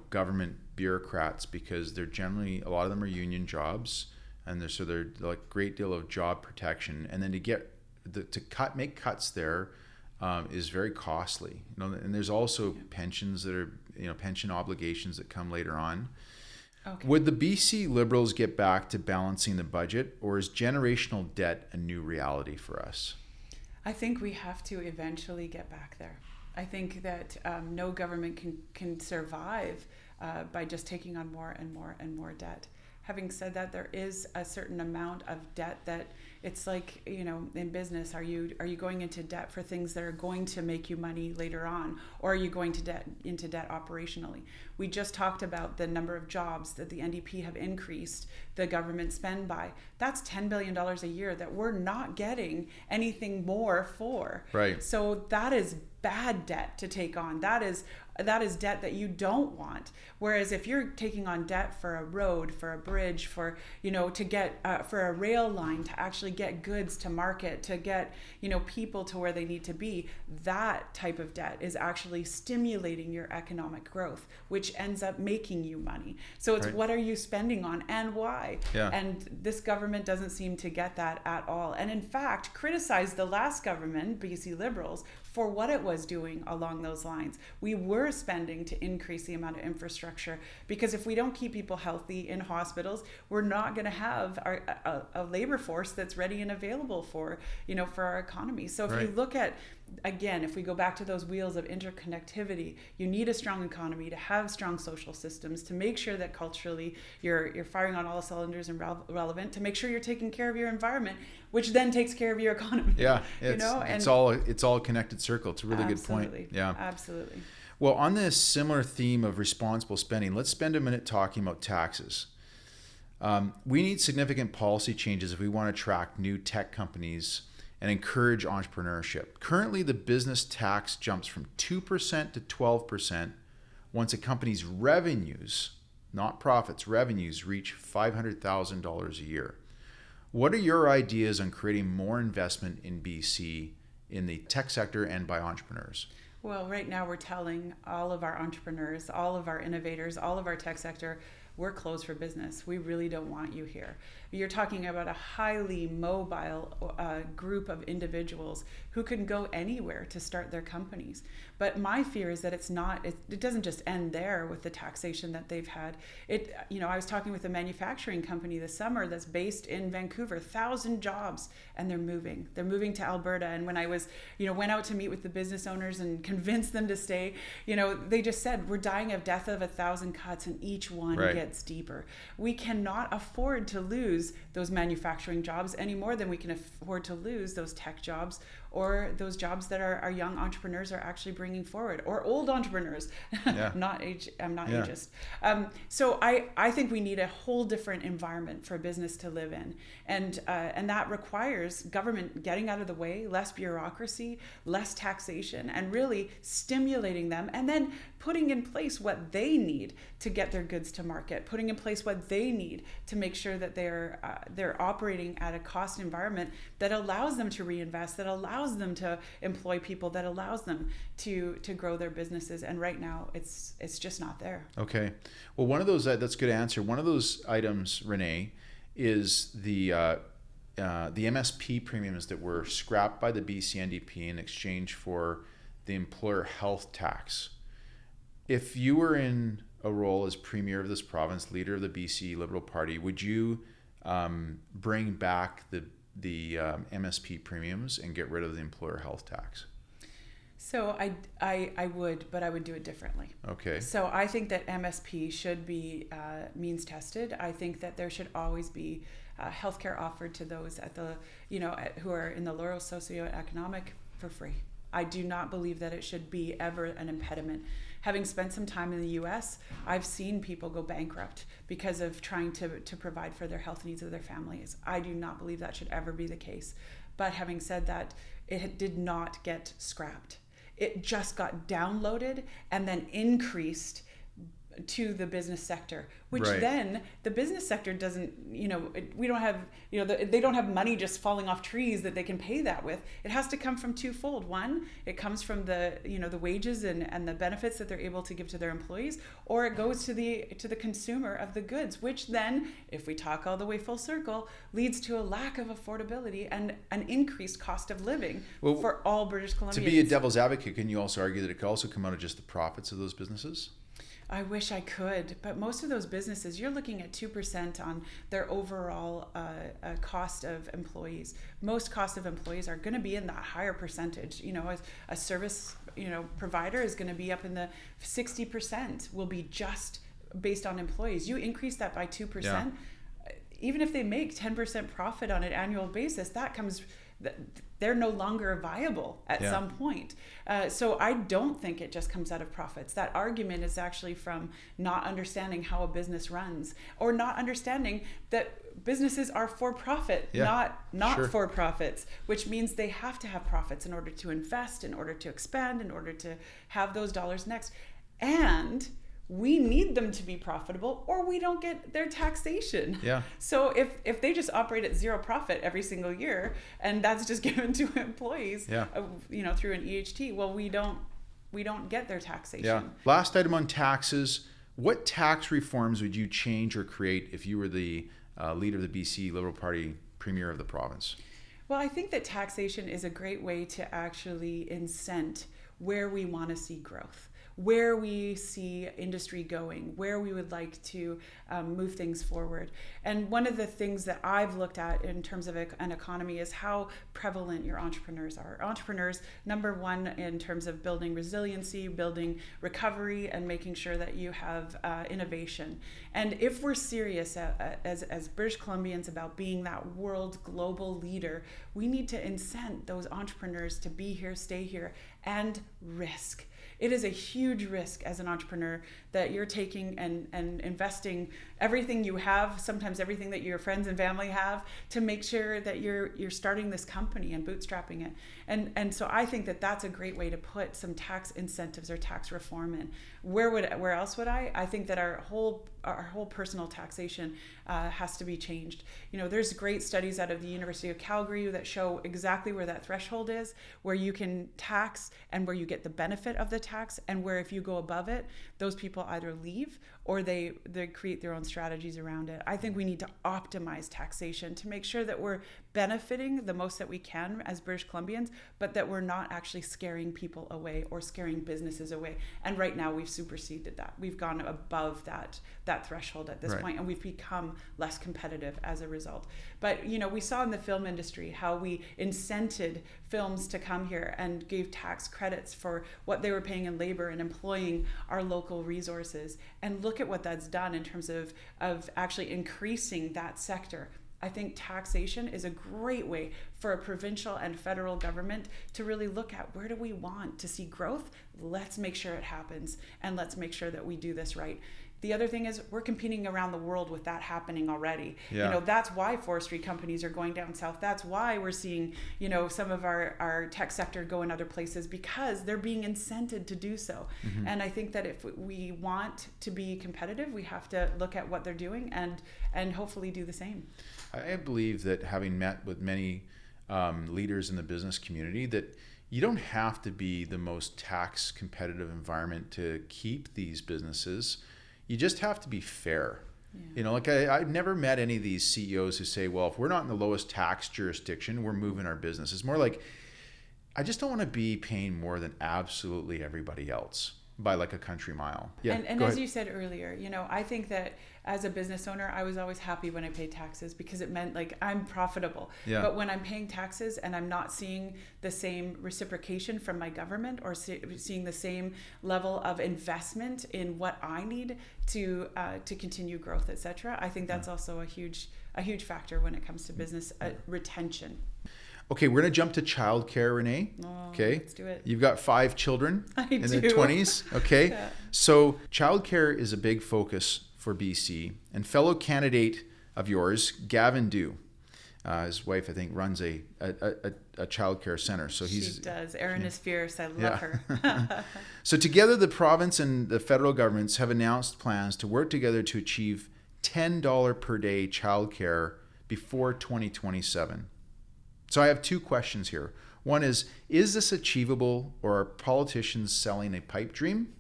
government bureaucrats, because they're generally, a lot of them are union jobs, and they're like great deal of job protection, and then to make cuts there is very costly. And there's also pensions that are pension obligations that come later on. Okay. Would the BC Liberals get back to balancing the budget, or is generational debt a new reality for us? I think we have to eventually get back there. I think that no government can survive by just taking on more and more and more debt. Having said that, there is a certain amount of debt that it's like, in business, are you going into debt for things that are going to make you money later on, or are you going into debt operationally? We just talked about the number of jobs that the NDP have increased the government spend by. That's $10 billion a year that we're not getting anything more for. Right. So that is bad debt to take on. That is debt that you don't want. Whereas if you're taking on debt for a road, for a bridge, for to get for a rail line, to actually get goods to market, to get people to where they need to be, that type of debt is actually stimulating your economic growth, which ends up making you money. So it's what are you spending on and why? Yeah. And this government doesn't seem to get that at all. And in fact, criticized the last government, BC Liberals, for what it was doing along those lines. We were spending to increase the amount of infrastructure, because if we don't keep people healthy in hospitals, we're not going to have a labor force that's ready and available for our economy. So if you look at, again, if we go back to those wheels of interconnectivity, you need a strong economy to have strong social systems, to make sure that culturally you're firing on all the cylinders and relevant, to make sure you're taking care of your environment, which then takes care of your economy. Yeah, it's all a connected circle. It's a really good point. Yeah, absolutely. Well, on this similar theme of responsible spending, let's spend a minute talking about taxes. We need significant policy changes if we want to attract new tech companies and encourage entrepreneurship. Currently, the business tax jumps from 2% to 12% once a company's revenues, not profits, revenues reach $500,000 a year. What are your ideas on creating more investment in BC in the tech sector and by entrepreneurs? Well, right now we're telling all of our entrepreneurs, all of our innovators, all of our tech sector, we're closed for business. We really don't want you here. You're talking about a highly mobile group of individuals who can go anywhere to start their companies. But my fear is that it doesn't just end there with the taxation that they've had. I was talking with a manufacturing company this summer that's based in Vancouver, 1,000 jobs, and they're moving. They're moving to Alberta. And when I was, went out to meet with the business owners and convinced them to stay, they just said, we're dying of death of 1,000 cuts, and each one gets deeper. We cannot afford to lose those manufacturing jobs any more than we can afford to lose those tech jobs or those jobs that our young entrepreneurs are actually bringing forward, or old entrepreneurs. Yeah. I'm not ageist. So I think we need a whole different environment for business to live in, and that requires government getting out of the way, less bureaucracy, less taxation, and really stimulating them, and then putting in place what they need to get their goods to market, putting in place what they need to make sure that they're operating at a cost environment that allows them to reinvest, that allows them to employ people, that allows them to grow their businesses. And right now it's just not there. Okay. Well, one of those, that's a good answer. One of those items, Renee, is the MSP premiums that were scrapped by the BC NDP in exchange for the employer health tax. If you were in a role as premier of this province, leader of the BC Liberal Party, would you bring back the MSP premiums and get rid of the employer health tax? So I would, but I would do it differently. Okay. So I think that MSP should be means tested. I think that there should always be healthcare offered to those at the who are in the lower socioeconomic for free. I do not believe that it should be ever an impediment. Having spent some time in the US, I've seen people go bankrupt because of trying to provide for their health needs of their families. I do not believe that should ever be the case. But having said that, it did not get scrapped. It just got downloaded and then increased to the business sector, which then the business sector doesn't, we don't have, they don't have money just falling off trees that they can pay that with. It has to come from twofold. One, it comes from the wages and the benefits that they're able to give to their employees, or it goes to the consumer of the goods, which then, if we talk all the way full circle, leads to a lack of affordability and an increased cost of living for all British Columbians. To be a devil's advocate, can you also argue that it could also come out of just the profits of those businesses? I wish I could, but most of those businesses, you're looking at 2% on their overall cost of employees. Most cost of employees are going to be in that higher percentage. A service provider is going to be up in the 60%. Will be just based on employees. You increase that by 2%, yeah. Even if they make 10% profit on an annual basis, they're no longer viable at some point. So I don't think it just comes out of profits. That argument is actually from not understanding how a business runs, or not understanding that businesses are for profit, not for profits, which means they have to have profits in order to invest, in order to expand, in order to have those dollars next. And we need them to be profitable, or we don't get their taxation. Yeah. So if they just operate at zero profit every single year, and that's just given to employees, through an EHT, well, we don't get their taxation. Yeah. Last item on taxes: what tax reforms would you change or create if you were the leader of the BC Liberal Party, premier of the province? Well, I think that taxation is a great way to actually incent where we want to see growth, where we see industry going, where we would like to move things forward. And one of the things that I've looked at in terms of an economy is how prevalent your entrepreneurs are. Entrepreneurs, number one, in terms of building resiliency, building recovery, and making sure that you have innovation. And if we're serious as British Columbians about being that world global leader, we need to incent those entrepreneurs to be here, stay here, and risk. It is a huge risk as an entrepreneur that you're taking and investing everything you have, sometimes everything that your friends and family have, to make sure that you're starting this company and bootstrapping it. And so I think that that's a great way to put some tax incentives or tax reform in. Where else would I? I think that our whole personal taxation has to be changed. There's great studies out of the University of Calgary that show exactly where that threshold is, where you can tax and where you get the benefit of the tax, and where if you go above it, those people either leave or they create their own strategies around it. I think we need to optimize taxation to make sure that we're benefiting the most that we can as British Columbians, but that we're not actually scaring people away or scaring businesses away. And right now we've superseded that. We've gone above that threshold at this point, and we've become less competitive as a result. But we saw in the film industry how we incented films to come here and gave tax credits for what they were paying in labor and employing our local resources. And look at what that's done in terms of actually increasing that sector. I think taxation is a great way for a provincial and federal government to really look at, where do we want to see growth? Let's make sure it happens, and let's make sure that we do this right. The other thing is, we're competing around the world with that happening already. Yeah. That's why forestry companies are going down south. That's why we're seeing, some of our tech sector go in other places, because they're being incented to do so. Mm-hmm. And I think that if we want to be competitive, we have to look at what they're doing and hopefully do the same. I believe that, having met with many leaders in the business community, that you don't have to be the most tax competitive environment to keep these businesses. You just have to be fair. Yeah. I've never met any of these CEOs who say, well, if we're not in the lowest tax jurisdiction, we're moving our business. It's more like, I just don't want to be paying more than absolutely everybody else by like a country mile. Yeah. And as you said earlier, I think that as a business owner, I was always happy when I paid taxes, because it meant like I'm profitable. Yeah. But when I'm paying taxes and I'm not seeing the same reciprocation from my government, or seeing the same level of investment in what I need to continue growth, etc., I think that's also a huge factor when it comes to business retention. Okay, we're going to jump to childcare, Renee. Okay, let's do it. You've got 5 children in their 20s. Okay, yeah. So childcare is a big focus for BC. And fellow candidate of yours, Gavin Dew, his wife, I think, runs a childcare center. So she does. Erin is fierce. I love her. So together, the province and the federal governments have announced plans to work together to achieve $10 per day childcare before 2027. So I have 2 questions here. One is this achievable, or are politicians selling a pipe dream?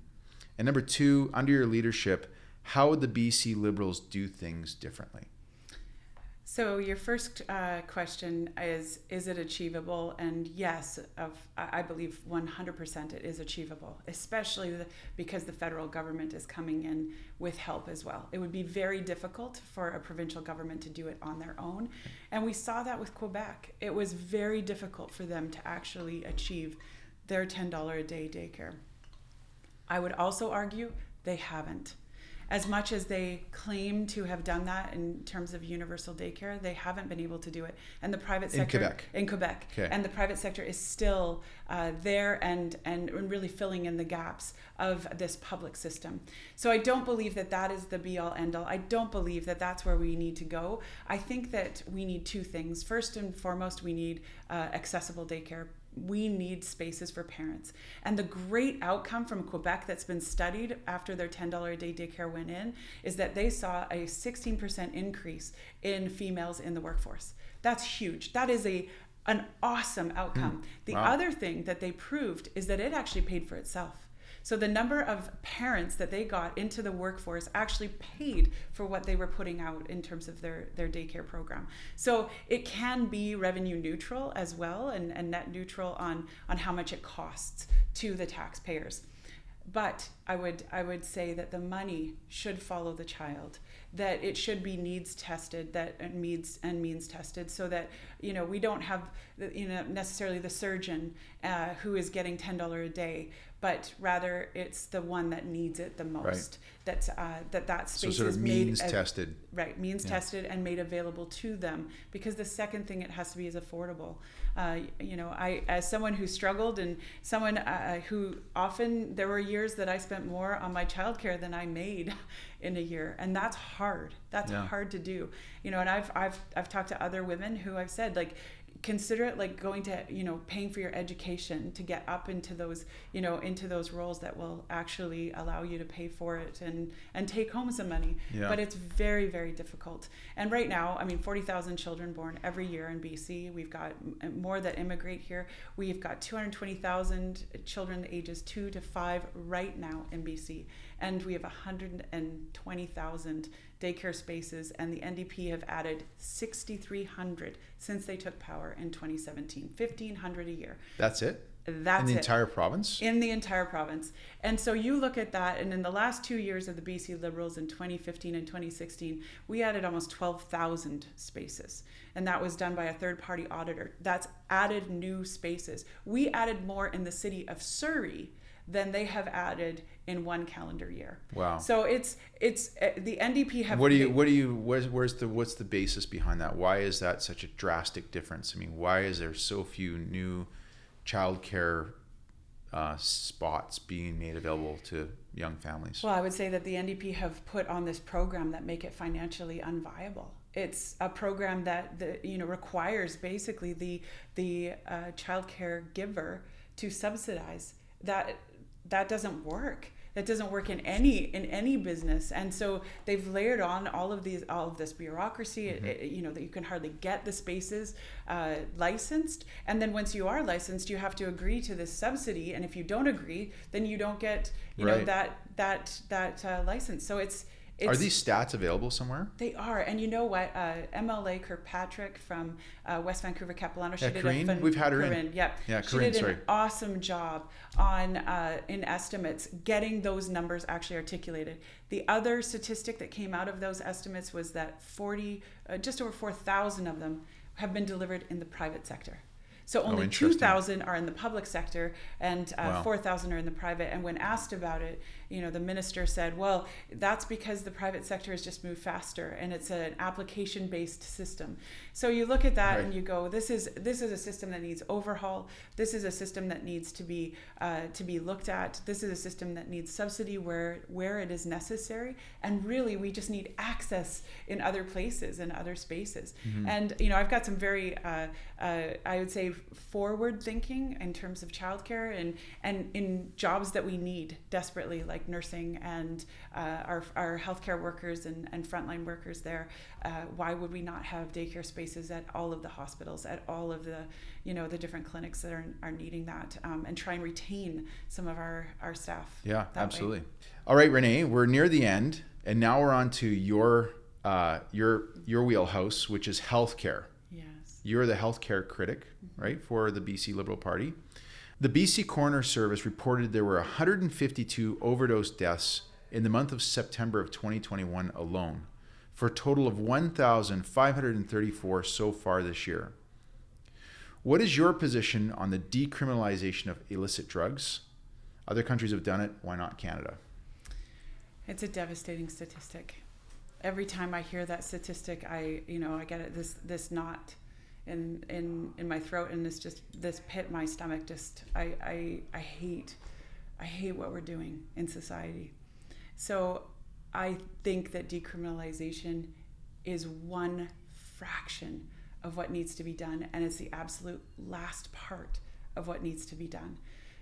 And number 2, under your leadership, how would the BC Liberals do things differently? So your first question is it achievable? And yes, I believe 100% it is achievable, especially because the federal government is coming in with help as well. It would be very difficult for a provincial government to do it on their own. And we saw that with Quebec. It was very difficult for them to actually achieve their $10 a day daycare. I would also argue they haven't. As much as they claim to have done that in terms of universal daycare, they haven't been able to do it. And the private sector in Quebec. Okay. And the private sector is still there and really filling in the gaps of this public system. So I don't believe that is the be all end all. I don't believe that that's where we need to go. I think that we need 2 things. First and foremost, we need accessible daycare. We need spaces for parents. And the great outcome from Quebec that's been studied after their $10 a day daycare went in is that they saw a 16% increase in females in the workforce. That's huge. That is an awesome outcome. The other thing that they proved is that it actually paid for itself. So the number of parents that they got into the workforce actually paid for what they were putting out in terms of their daycare program. So it can be revenue neutral as well, and net neutral on how much it costs to the taxpayers. But I would say that the money should follow the child, that it should be needs tested, that means tested, so that we don't have necessarily the surgeon who is getting $10 a day, but rather it's the one that needs it the most. Right. That space sort of is means tested. Right, means tested and made available to them. Because the second thing it has to be is affordable. I, as someone who struggled and someone who often, there were years that I spent more on my childcare than I made in a year, and that's hard. That's hard to do. And I've talked to other women who I've said, like, consider it like going to, paying for your education to get up into those, into those roles that will actually allow you to pay for it and take home some money. Yeah. But it's very, very difficult. And right now, 40,000 children born every year in BC. We've got more that immigrate here. We've got 220,000 children ages 2 to 5 right now in BC. And we have 120,000 daycare spaces, and the NDP have added 6,300 since they took power in 2017. 1,500 a year. That's it? That's in the entire province? In the entire province. And so you look at that, and in the last 2 years of the BC Liberals in 2015 and 2016, we added almost 12,000 spaces. And that was done by a third-party auditor. That's added new spaces. We added more in the city of Surrey than they have added in one calendar year. Wow. So it's the NDP have. What's the basis behind that? Why is that such a drastic difference? Why is there so few new childcare spots being made available to young families? Well, I would say that the NDP have put on this program that make it financially unviable. It's a program that requires basically the childcare giver to subsidize. That doesn't work. That doesn't work in any business. And so they've layered on all of this bureaucracy, that you can hardly get the spaces licensed. And then once you are licensed, you have to agree to this subsidy. And if you don't agree, then you don't get that license. So it's are these stats available somewhere? They are. And you know what? MLA Kirkpatrick from West Vancouver Capilano, she did Corinne? We've had her in. Yeah, she did an awesome job on in estimates, getting those numbers actually articulated. The other statistic that came out of those estimates was that just over 4,000 of them have been delivered in the private sector. So only 2,000 are in the public sector, and 4,000 are in the private. And when asked about it, the minister said, well, that's because the private sector has just moved faster, and it's an application-based system. So you look at that and you go, this is a system that needs overhaul. This is a system that needs to be looked at. This is a system that needs subsidy where it is necessary. And really, we just need access in other places and other spaces. Mm-hmm. And I've got some very I would say forward thinking in terms of childcare and in jobs that we need desperately, like nursing and our healthcare workers and frontline workers there. Why would we not have daycare spaces at all of the hospitals, at all of the the different clinics that are needing that, and try and retain some of our staff? Yeah, absolutely. Way. All right, Renee, we're near the end, and now we're on to your wheelhouse, which is healthcare. You're the healthcare critic, right, for the BC Liberal Party. The BC Coroner Service reported there were 152 overdose deaths in the month of September of 2021 alone, for a total of 1,534 so far this year. What is your position on the decriminalization of illicit drugs? Other countries have done it. Why not Canada? It's a devastating statistic. Every time I hear that statistic, I get it, this knot in my throat, and this pit in my stomach. I hate what we're doing in society. So I think that decriminalization is one fraction of what needs to be done, and it's the absolute last part of what needs to be done.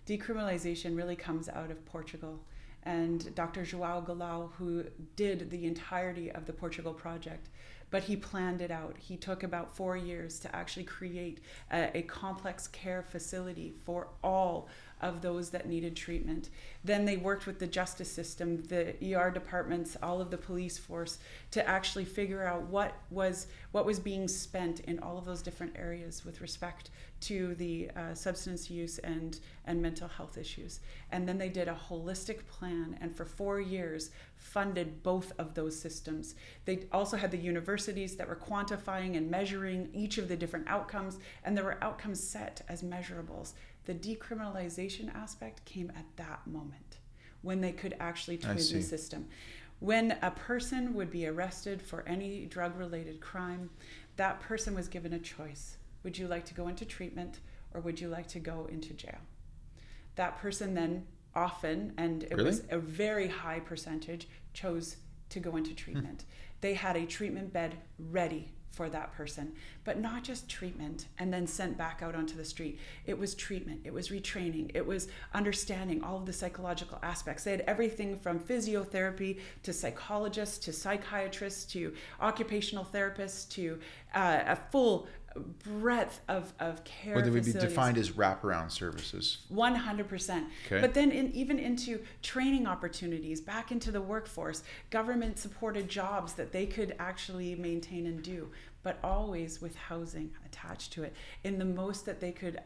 Decriminalization really comes out of Portugal, and Dr. João Goulão, who did the entirety of the Portugal project, but he planned it out. He took about 4 years to actually create a complex care facility for all of those that needed treatment. Then they worked with the justice system, the ER departments, all of the police force, to actually figure out what was being spent in all of those different areas with respect to the substance use and mental health issues. And then they did a holistic plan, and for 4 years funded both of those systems. They also had the universities that were quantifying and measuring each of the different outcomes, and there were outcomes set as measurables. The decriminalization aspect came at that moment when they could actually twin the system. When a person would be arrested for any drug-related crime, that person was given a choice. Would you like to go into treatment, or would you like to go into jail? That person then often, and it was a very high percentage, chose to go into treatment. They had a treatment bed ready for that person, but not just treatment and then sent back out onto the street. It was treatment, it was retraining, it was understanding all of the psychological aspects. They had everything from physiotherapy to psychologists to psychiatrists to occupational therapists to a full breadth of care. What would be defined as wraparound services? 100%. Okay. But then even into training opportunities, back into the workforce, government supported jobs that they could actually maintain and do, but always with housing attached to it in the most that they could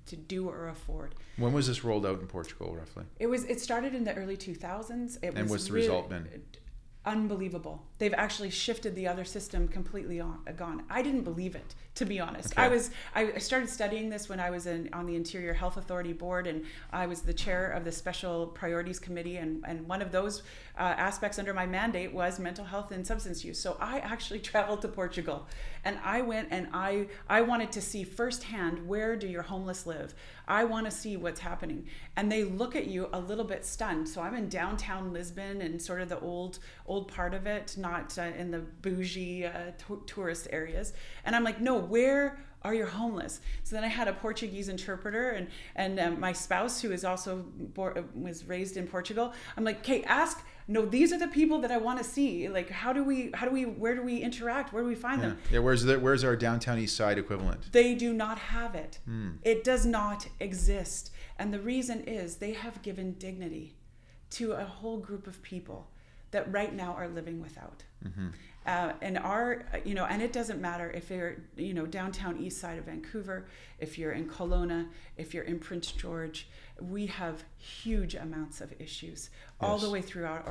to do or afford. When was this rolled out in Portugal, roughly? It started in the early 2000s. And what's the result been? Unbelievable. They've actually shifted the other system completely gone. I didn't believe it, to be honest. Okay. I started studying this when I was on the Interior Health Authority board, and I was the chair of the Special Priorities Committee, and one of those aspects under my mandate was mental health and substance use. So I actually traveled to Portugal, and I went and I wanted to see firsthand, where do your homeless live? I want to see what's happening. And they look at you a little bit stunned. So I'm in downtown Lisbon and sort of the old part of it, not in the bougie tourist areas. And I'm like, no, where are your homeless? So then I had a Portuguese interpreter and my spouse, who is also was raised in Portugal. I'm like, okay, no, these are the people that I want to see. Like, where do we interact? Where do we find them? Yeah, where's our downtown east side equivalent? They do not have it. It does not exist. And the reason is they have given dignity to a whole group of people that right now are living without. Mm-hmm. And it doesn't matter if you're, downtown east side of Vancouver, if you're in Kelowna, if you're in Prince George, we have huge amounts of issues all the way throughout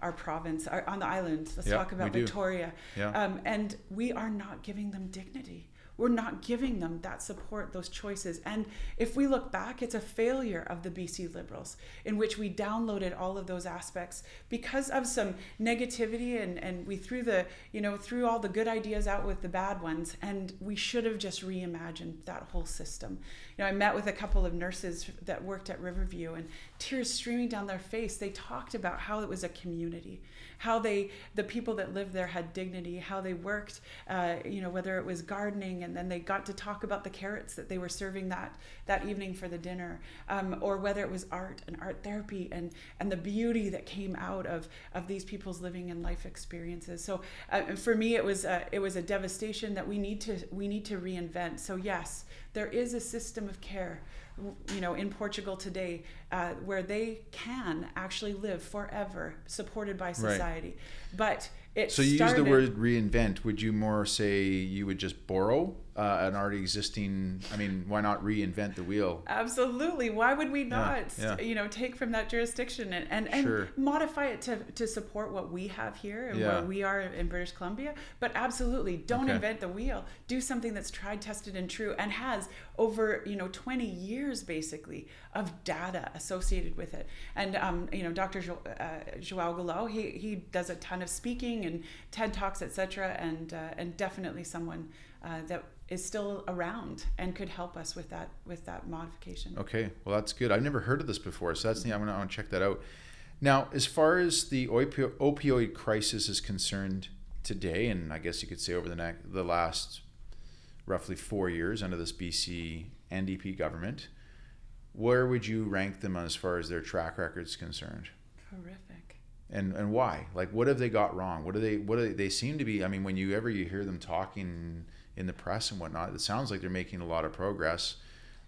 our province, on the island. Let's talk about Victoria. Yeah. And we are not giving them dignity. We're not giving them that support, those choices. And if we look back, it's a failure of the BC Liberals, in which we downloaded all of those aspects because of some negativity, and we threw all the good ideas out with the bad ones, and we should have just reimagined that whole system. I met with a couple of nurses that worked at Riverview, and tears streaming down their face. They talked about how it was a community, how the people that lived there had dignity, how they worked, whether it was gardening, and then they got to talk about the carrots that they were serving that evening for the dinner, or whether it was art and art therapy and the beauty that came out of these people's living and life experiences. So for me, it was a devastation that we need to reinvent. So yes, there is a system of care, in Portugal today, where they can actually live forever, supported by society. Right. But so you use the word reinvent. Would you more say you would just borrow an already existing? I mean, why not reinvent the wheel? Absolutely. Why would we not? Take from that jurisdiction and modify it to support what we have here and where we are in British Columbia? But absolutely, don't invent the wheel. Do something that's tried, tested, and true, and has over 20 years basically of data associated with it. And Dr. João Goulão, he does a ton of speaking and TED Talks, etc., and definitely someone that is still around and could help us with that modification. Okay, well, that's good. I've never heard of this before, so I'm gonna check that out. Now, as far as the opioid crisis is concerned today, and I guess you could say over the last roughly 4 years under this BC NDP government, where would you rank them as far as their track record is concerned? Horrific. And why? Like, what have they got wrong? What do they seem to be? I mean, when you hear them talking in the press and whatnot, it sounds like they're making a lot of progress.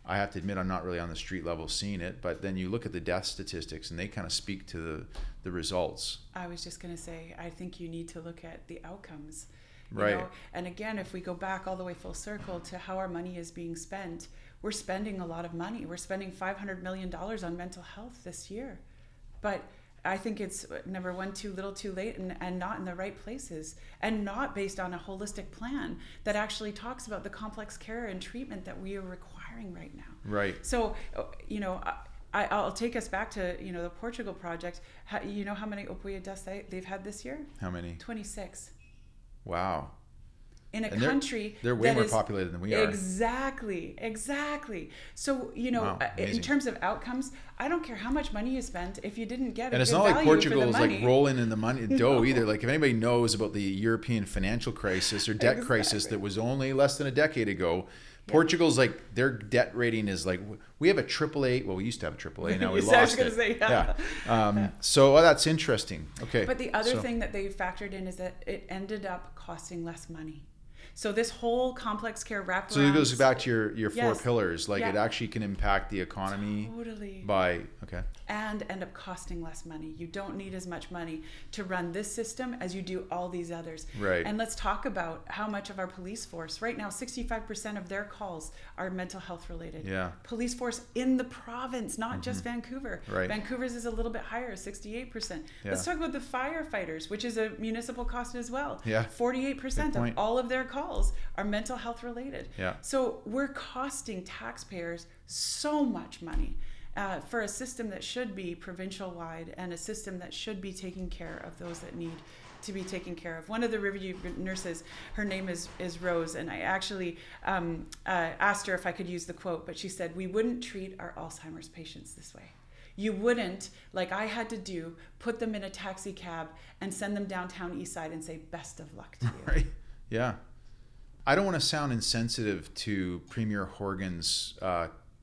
I have to admit, I'm not really on the street level seeing it, but then you look at the death statistics and they kind of speak to the results. I was just going to say, I think you need to look at the outcomes. Right. And again, if we go back all the way full circle to how our money is being spent, we're spending a lot of money. We're spending $500 million on mental health this year. But I think it's, number one, too little too late, and not in the right places, and not based on a holistic plan that actually talks about the complex care and treatment that we are requiring right now. Right. So, I'll take us back to, the Portugal project. You know how many opioid deaths they've had this year? How many? 26. Wow. In a country they're way more populated than we are. Exactly. So, Wow, in terms of outcomes, I don't care how much money you spent if you didn't get and it's not like Portugal is like rolling in the money dough either. Like if anybody knows about the European financial crisis or debt crisis that was only less than a decade ago, Portugal's like their debt rating is like, we have a AAA. Well, we used to have a AAA. Now we lost it. Say, So that's interesting. Okay. But the other thing that they factored in is that it ended up costing less money. So this whole complex care wraparound. So it goes back to your four pillars. Like it actually can impact the economy by and end up costing less money. You don't need as much money to run this system as you do all these others. Right. And let's talk about how much of our police force right now, 65% of their calls are mental health related. Yeah. Police force in the province, not just Vancouver. Right. Vancouver's is a little bit higher, 68%. Yeah. Let's talk about the firefighters, which is a municipal cost as well. Yeah. 48% of all of their calls are mental health related. Yeah. So we're costing taxpayers so much money for a system that should be provincial wide and a system that should be taking care of those that need to be taken care of. One of the Riverview nurses, her name is Rose, and I actually asked her if I could use the quote, but she said, "We wouldn't treat our Alzheimer's patients this way. You wouldn't, like I had to do, put them in a taxi cab and send them downtown Eastside and say, best of luck to you." Right. Yeah. I don't want to sound insensitive to Premier Horgan's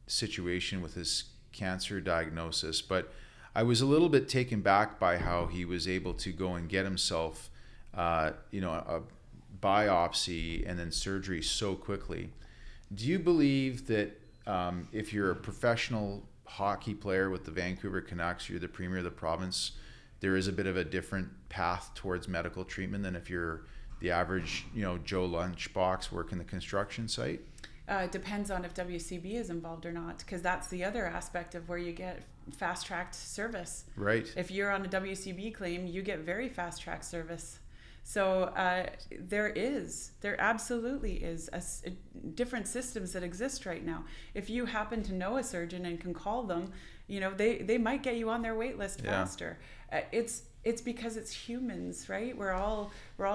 situation with his cancer diagnosis, but I was a little bit taken back by how he was able to go and get himself, a biopsy and then surgery so quickly. Do you believe that if you're a professional hockey player with the Vancouver Canucks, you're the premier of the province, there is a bit of a different path towards medical treatment than if you're the average, Joe Lunchbox working the construction site? Depends on if WCB is involved or not, because that's the other aspect of where you get fast-tracked service. Right. If you're on a WCB claim, you get very fast-tracked service. So there absolutely is different systems that exist right now. If you happen to know a surgeon and can call them, they might get you on their wait list faster. It's because it's humans, right? We're all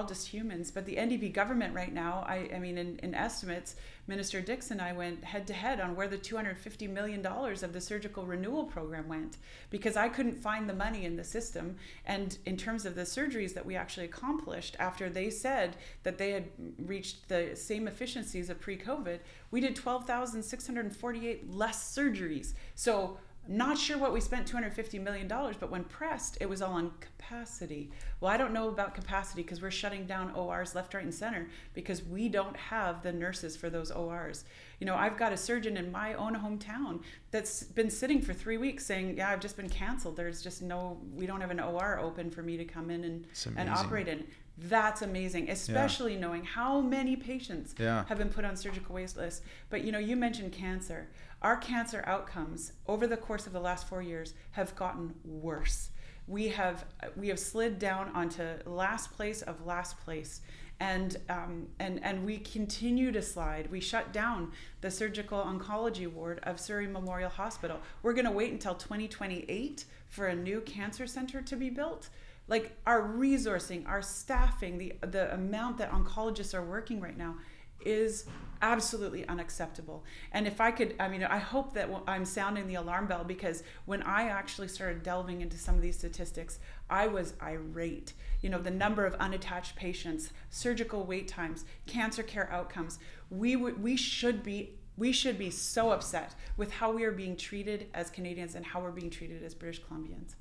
just humans. But the NDP government right now, I mean, in estimates, Minister Dix and I went head to head on where the $250 million of the surgical renewal program went, because I couldn't find the money in the system. And in terms of the surgeries that we actually accomplished after they said that they had reached the same efficiencies of pre-COVID, we did 12,648 less surgeries. So not sure what we spent $250 million, but when pressed, it was all on capacity. Well, I don't know about capacity because we're shutting down ORs left, right, and center because we don't have the nurses for those ORs. I've got a surgeon in my own hometown that's been sitting for 3 weeks saying, I've just been canceled. There's just we don't have an OR open for me to come in and operate in. That's amazing, especially knowing how many patients have been put on surgical wait lists. But you mentioned cancer. Our cancer outcomes over the course of the last 4 years have gotten worse. We have slid down onto last place of last place, and we continue to slide. We shut down the surgical oncology ward of Surrey Memorial Hospital. We're going to wait until 2028 for a new cancer center to be built. Like, our resourcing, our staffing, the amount that oncologists are working right now is absolutely unacceptable. And if I could, I hope that I'm sounding the alarm bell, because when I actually started delving into some of these statistics, I was irate. The number of unattached patients, surgical wait times, cancer care outcomes. We should be so upset with how we are being treated as Canadians and how we're being treated as British Columbians.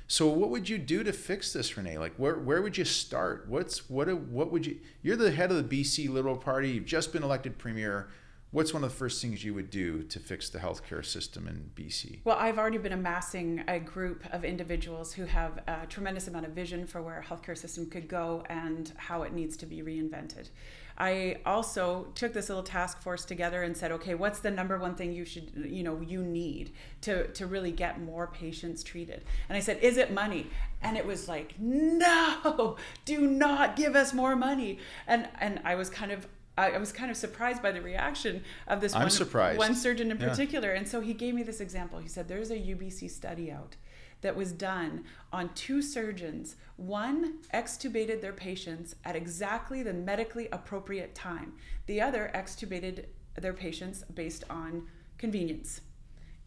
So what would you do to fix this, Renee? Like, where would you start? What would you? You're the head of the BC Liberal Party. You've just been elected premier. what's one of the first things you would do to fix the healthcare system in BC? Well, I've already been amassing a group of individuals who have a tremendous amount of vision for where our healthcare system could go and how it needs to be reinvented. I also took this little task force together and said, okay, what's the number one thing you need to really get more patients treated? And I said, is it money? And it was like, no, do not give us more money. And I was kind of surprised by the reaction of this one surgeon in particular. And so he gave me this example. He said, there's a UBC study out that was done on 2 surgeons. One extubated their patients at exactly the medically appropriate time. The other extubated their patients based on convenience.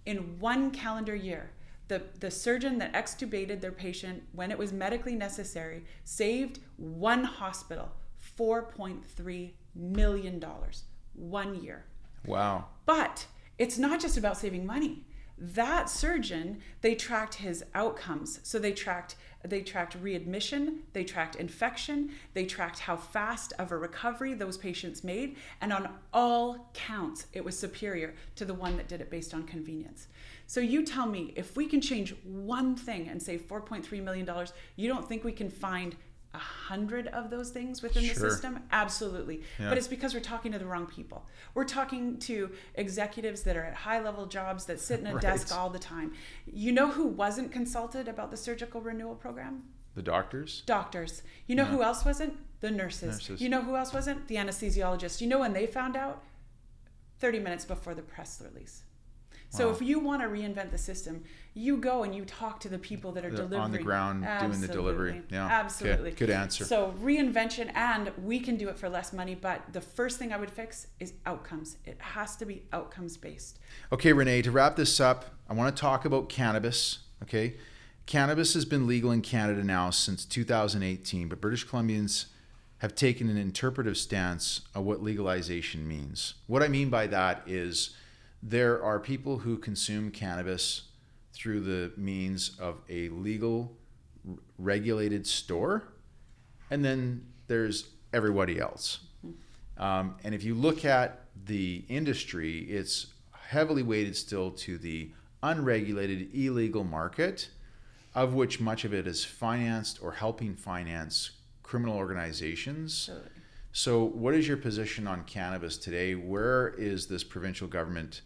In 1 calendar year, the surgeon that extubated their patient when it was medically necessary saved one hospital $4.3 million 1 year. Wow. But it's not just about saving money. That surgeon, they tracked his outcomes. So they tracked readmission, they tracked infection, they tracked how fast of a recovery those patients made, and on all counts, it was superior to the one that did it based on convenience. So you tell me, if we can change one thing and save $4.3 million, you don't think we can find 100 of those things within the system? Absolutely. Yeah. But it's because we're talking to the wrong people. We're talking to executives that are at high level jobs that sit in a desk all the time. You know who wasn't consulted about the surgical renewal program? The doctors? Doctors. You know who else wasn't? The nurses. You know who else wasn't? The anesthesiologists. You know when they found out? 30 minutes before the press release. So if you want to reinvent the system, you go and you talk to the people that are delivering. On the ground, doing the delivery. Yeah. Absolutely. Okay. Good answer. So reinvention, and we can do it for less money, but the first thing I would fix is outcomes. It has to be outcomes based. Okay, Renee, to wrap this up, I want to talk about cannabis. Okay. Cannabis has been legal in Canada now since 2018, but British Columbians have taken an interpretive stance on what legalization means. What I mean by that is there are people who consume cannabis through the means of a legal, regulated store, and then there's everybody else. And if you look at the industry, it's heavily weighted still to the unregulated, illegal market, of which much of it is financed or helping finance criminal organizations. So what is your position on cannabis today? Where is this provincial government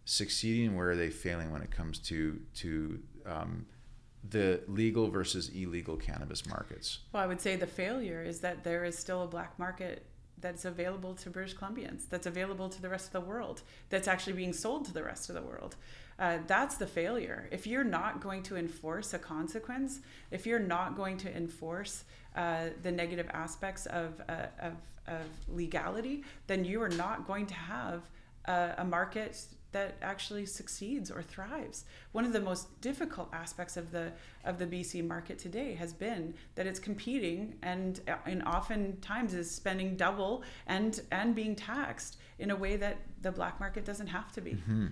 succeeding, and where are they failing when it comes to the legal versus illegal cannabis markets? Well, I would say the failure is that there is still a black market that's available to British Columbians, that's available to the rest of the world, that's actually being sold to the rest of the world. That's the failure. If you're not going to enforce a consequence, if you're not going to enforce the negative aspects of legality, then you are not going to have a market that actually succeeds or thrives. One of the most difficult aspects of the BC market today has been that it's competing and oftentimes is spending double and being taxed in a way that the black market doesn't have to be. Mm-hmm.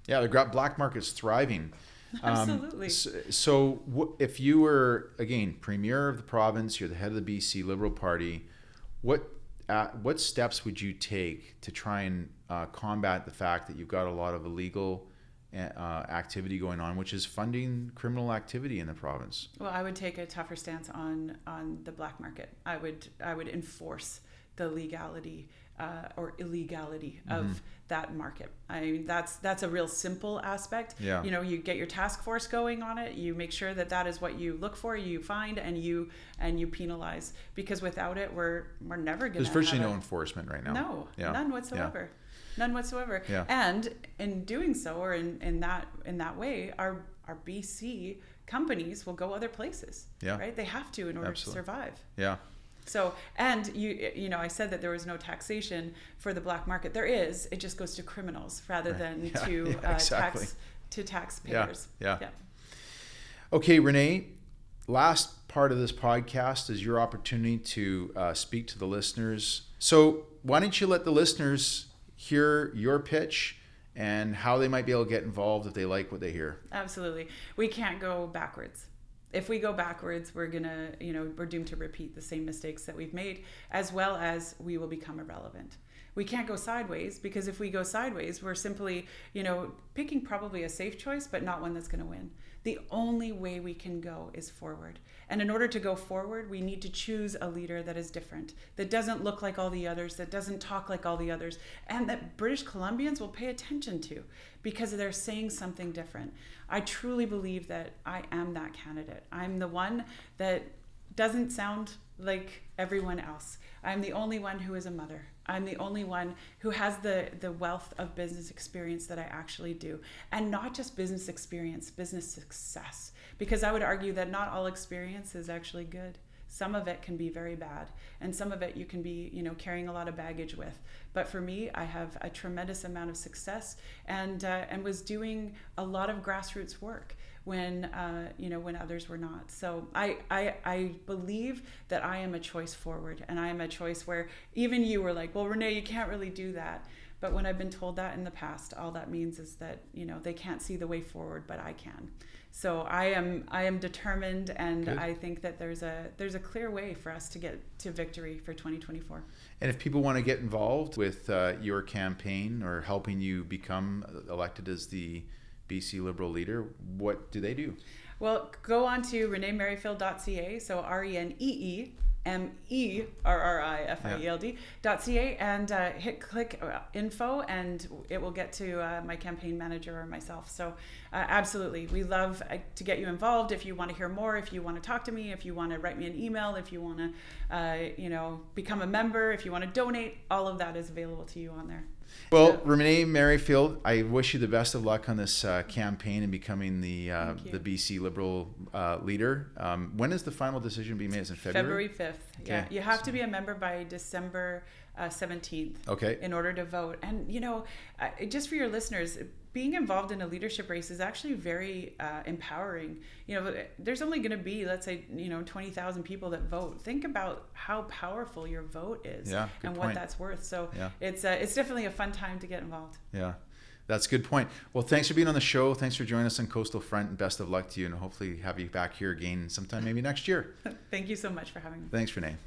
Yeah, the black market's thriving. Absolutely. If you were, again, Premier of the province, you're the head of the BC Liberal Party, what steps would you take to try and combat the fact that you've got a lot of illegal activity going on, which is funding criminal activity in the province? Well, I would take a tougher stance on the black market. I would enforce the legality or illegality of that market. I mean, that's a real simple aspect. Yeah. You know, you get your task force going on it. You make sure that is what you look for, you find, and you penalize. Because without it, we're never going to. There's virtually no enforcement right now. No, none whatsoever. Yeah. None whatsoever. Yeah. And in doing so, or in that way, our BC companies will go other places. Yeah. Right? They have to in order to survive. Yeah. So, and you know, I said that there was no taxation for the black market. There is. It just goes to criminals rather than to taxpayers. Yeah. Okay, Renee. Last part of this podcast is your opportunity to speak to the listeners. So, why don't you let the listeners hear your pitch and how they might be able to get involved if they like what they hear? Absolutely. We can't go backwards. If we go backwards, we're doomed to repeat the same mistakes that we've made, as well as we will become irrelevant. We can't go sideways, because if we go sideways, we're simply, picking probably a safe choice, but not one that's going to win. The only way we can go is forward. And in order to go forward, we need to choose a leader that is different, that doesn't look like all the others, that doesn't talk like all the others, and that British Columbians will pay attention to because they're saying something different. I truly believe that I am that candidate. I'm the one that doesn't sound like everyone else. I'm the only one who is a mother. I'm the only one who has the wealth of business experience that I actually do. And not just business experience, business success. Because I would argue that not all experience is actually good. Some of it can be very bad. And some of it you can be, carrying a lot of baggage with. But for me, I have a tremendous amount of success and was doing a lot of grassroots work when others were not. So I believe that I am a choice forward, and I am a choice where even you were like, well, Renee, you can't really do that. But when I've been told that in the past, all that means is that, they can't see the way forward, but I can. So I am determined, and good. I think that there's a clear way for us to get to victory for 2024. And if people want to get involved with your campaign or helping you become elected as the BC Liberal leader, what do they do? Well, go on to reneemerrifield.ca, so ReneeMerrifield.ca, and click info, and it will get to my campaign manager or myself. So absolutely, we love to get you involved. If you want to hear more, if you want to talk to me, if you want to write me an email, if you want to become a member, if you want to donate, all of that is available to you on there. Well, Renee Merrifield, I wish you the best of luck on this campaign and becoming the BC Liberal leader. When is the final decision being made? Is it February? February 5th. Okay. Yeah, you have to be a member by December 17th. Okay. In order to vote. And just for your listeners, being involved in a leadership race is actually very empowering. There's only going to be, let's say, 20,000 people that vote. Think about how powerful your vote is, and what that's worth. So it's definitely a fun time to get involved. Yeah, that's a good point. Well, thanks for being on the show. Thanks for joining us on Coastal Front, and best of luck to you, and hopefully have you back here again sometime maybe next year. Thank you so much for having me. Thanks, Renee.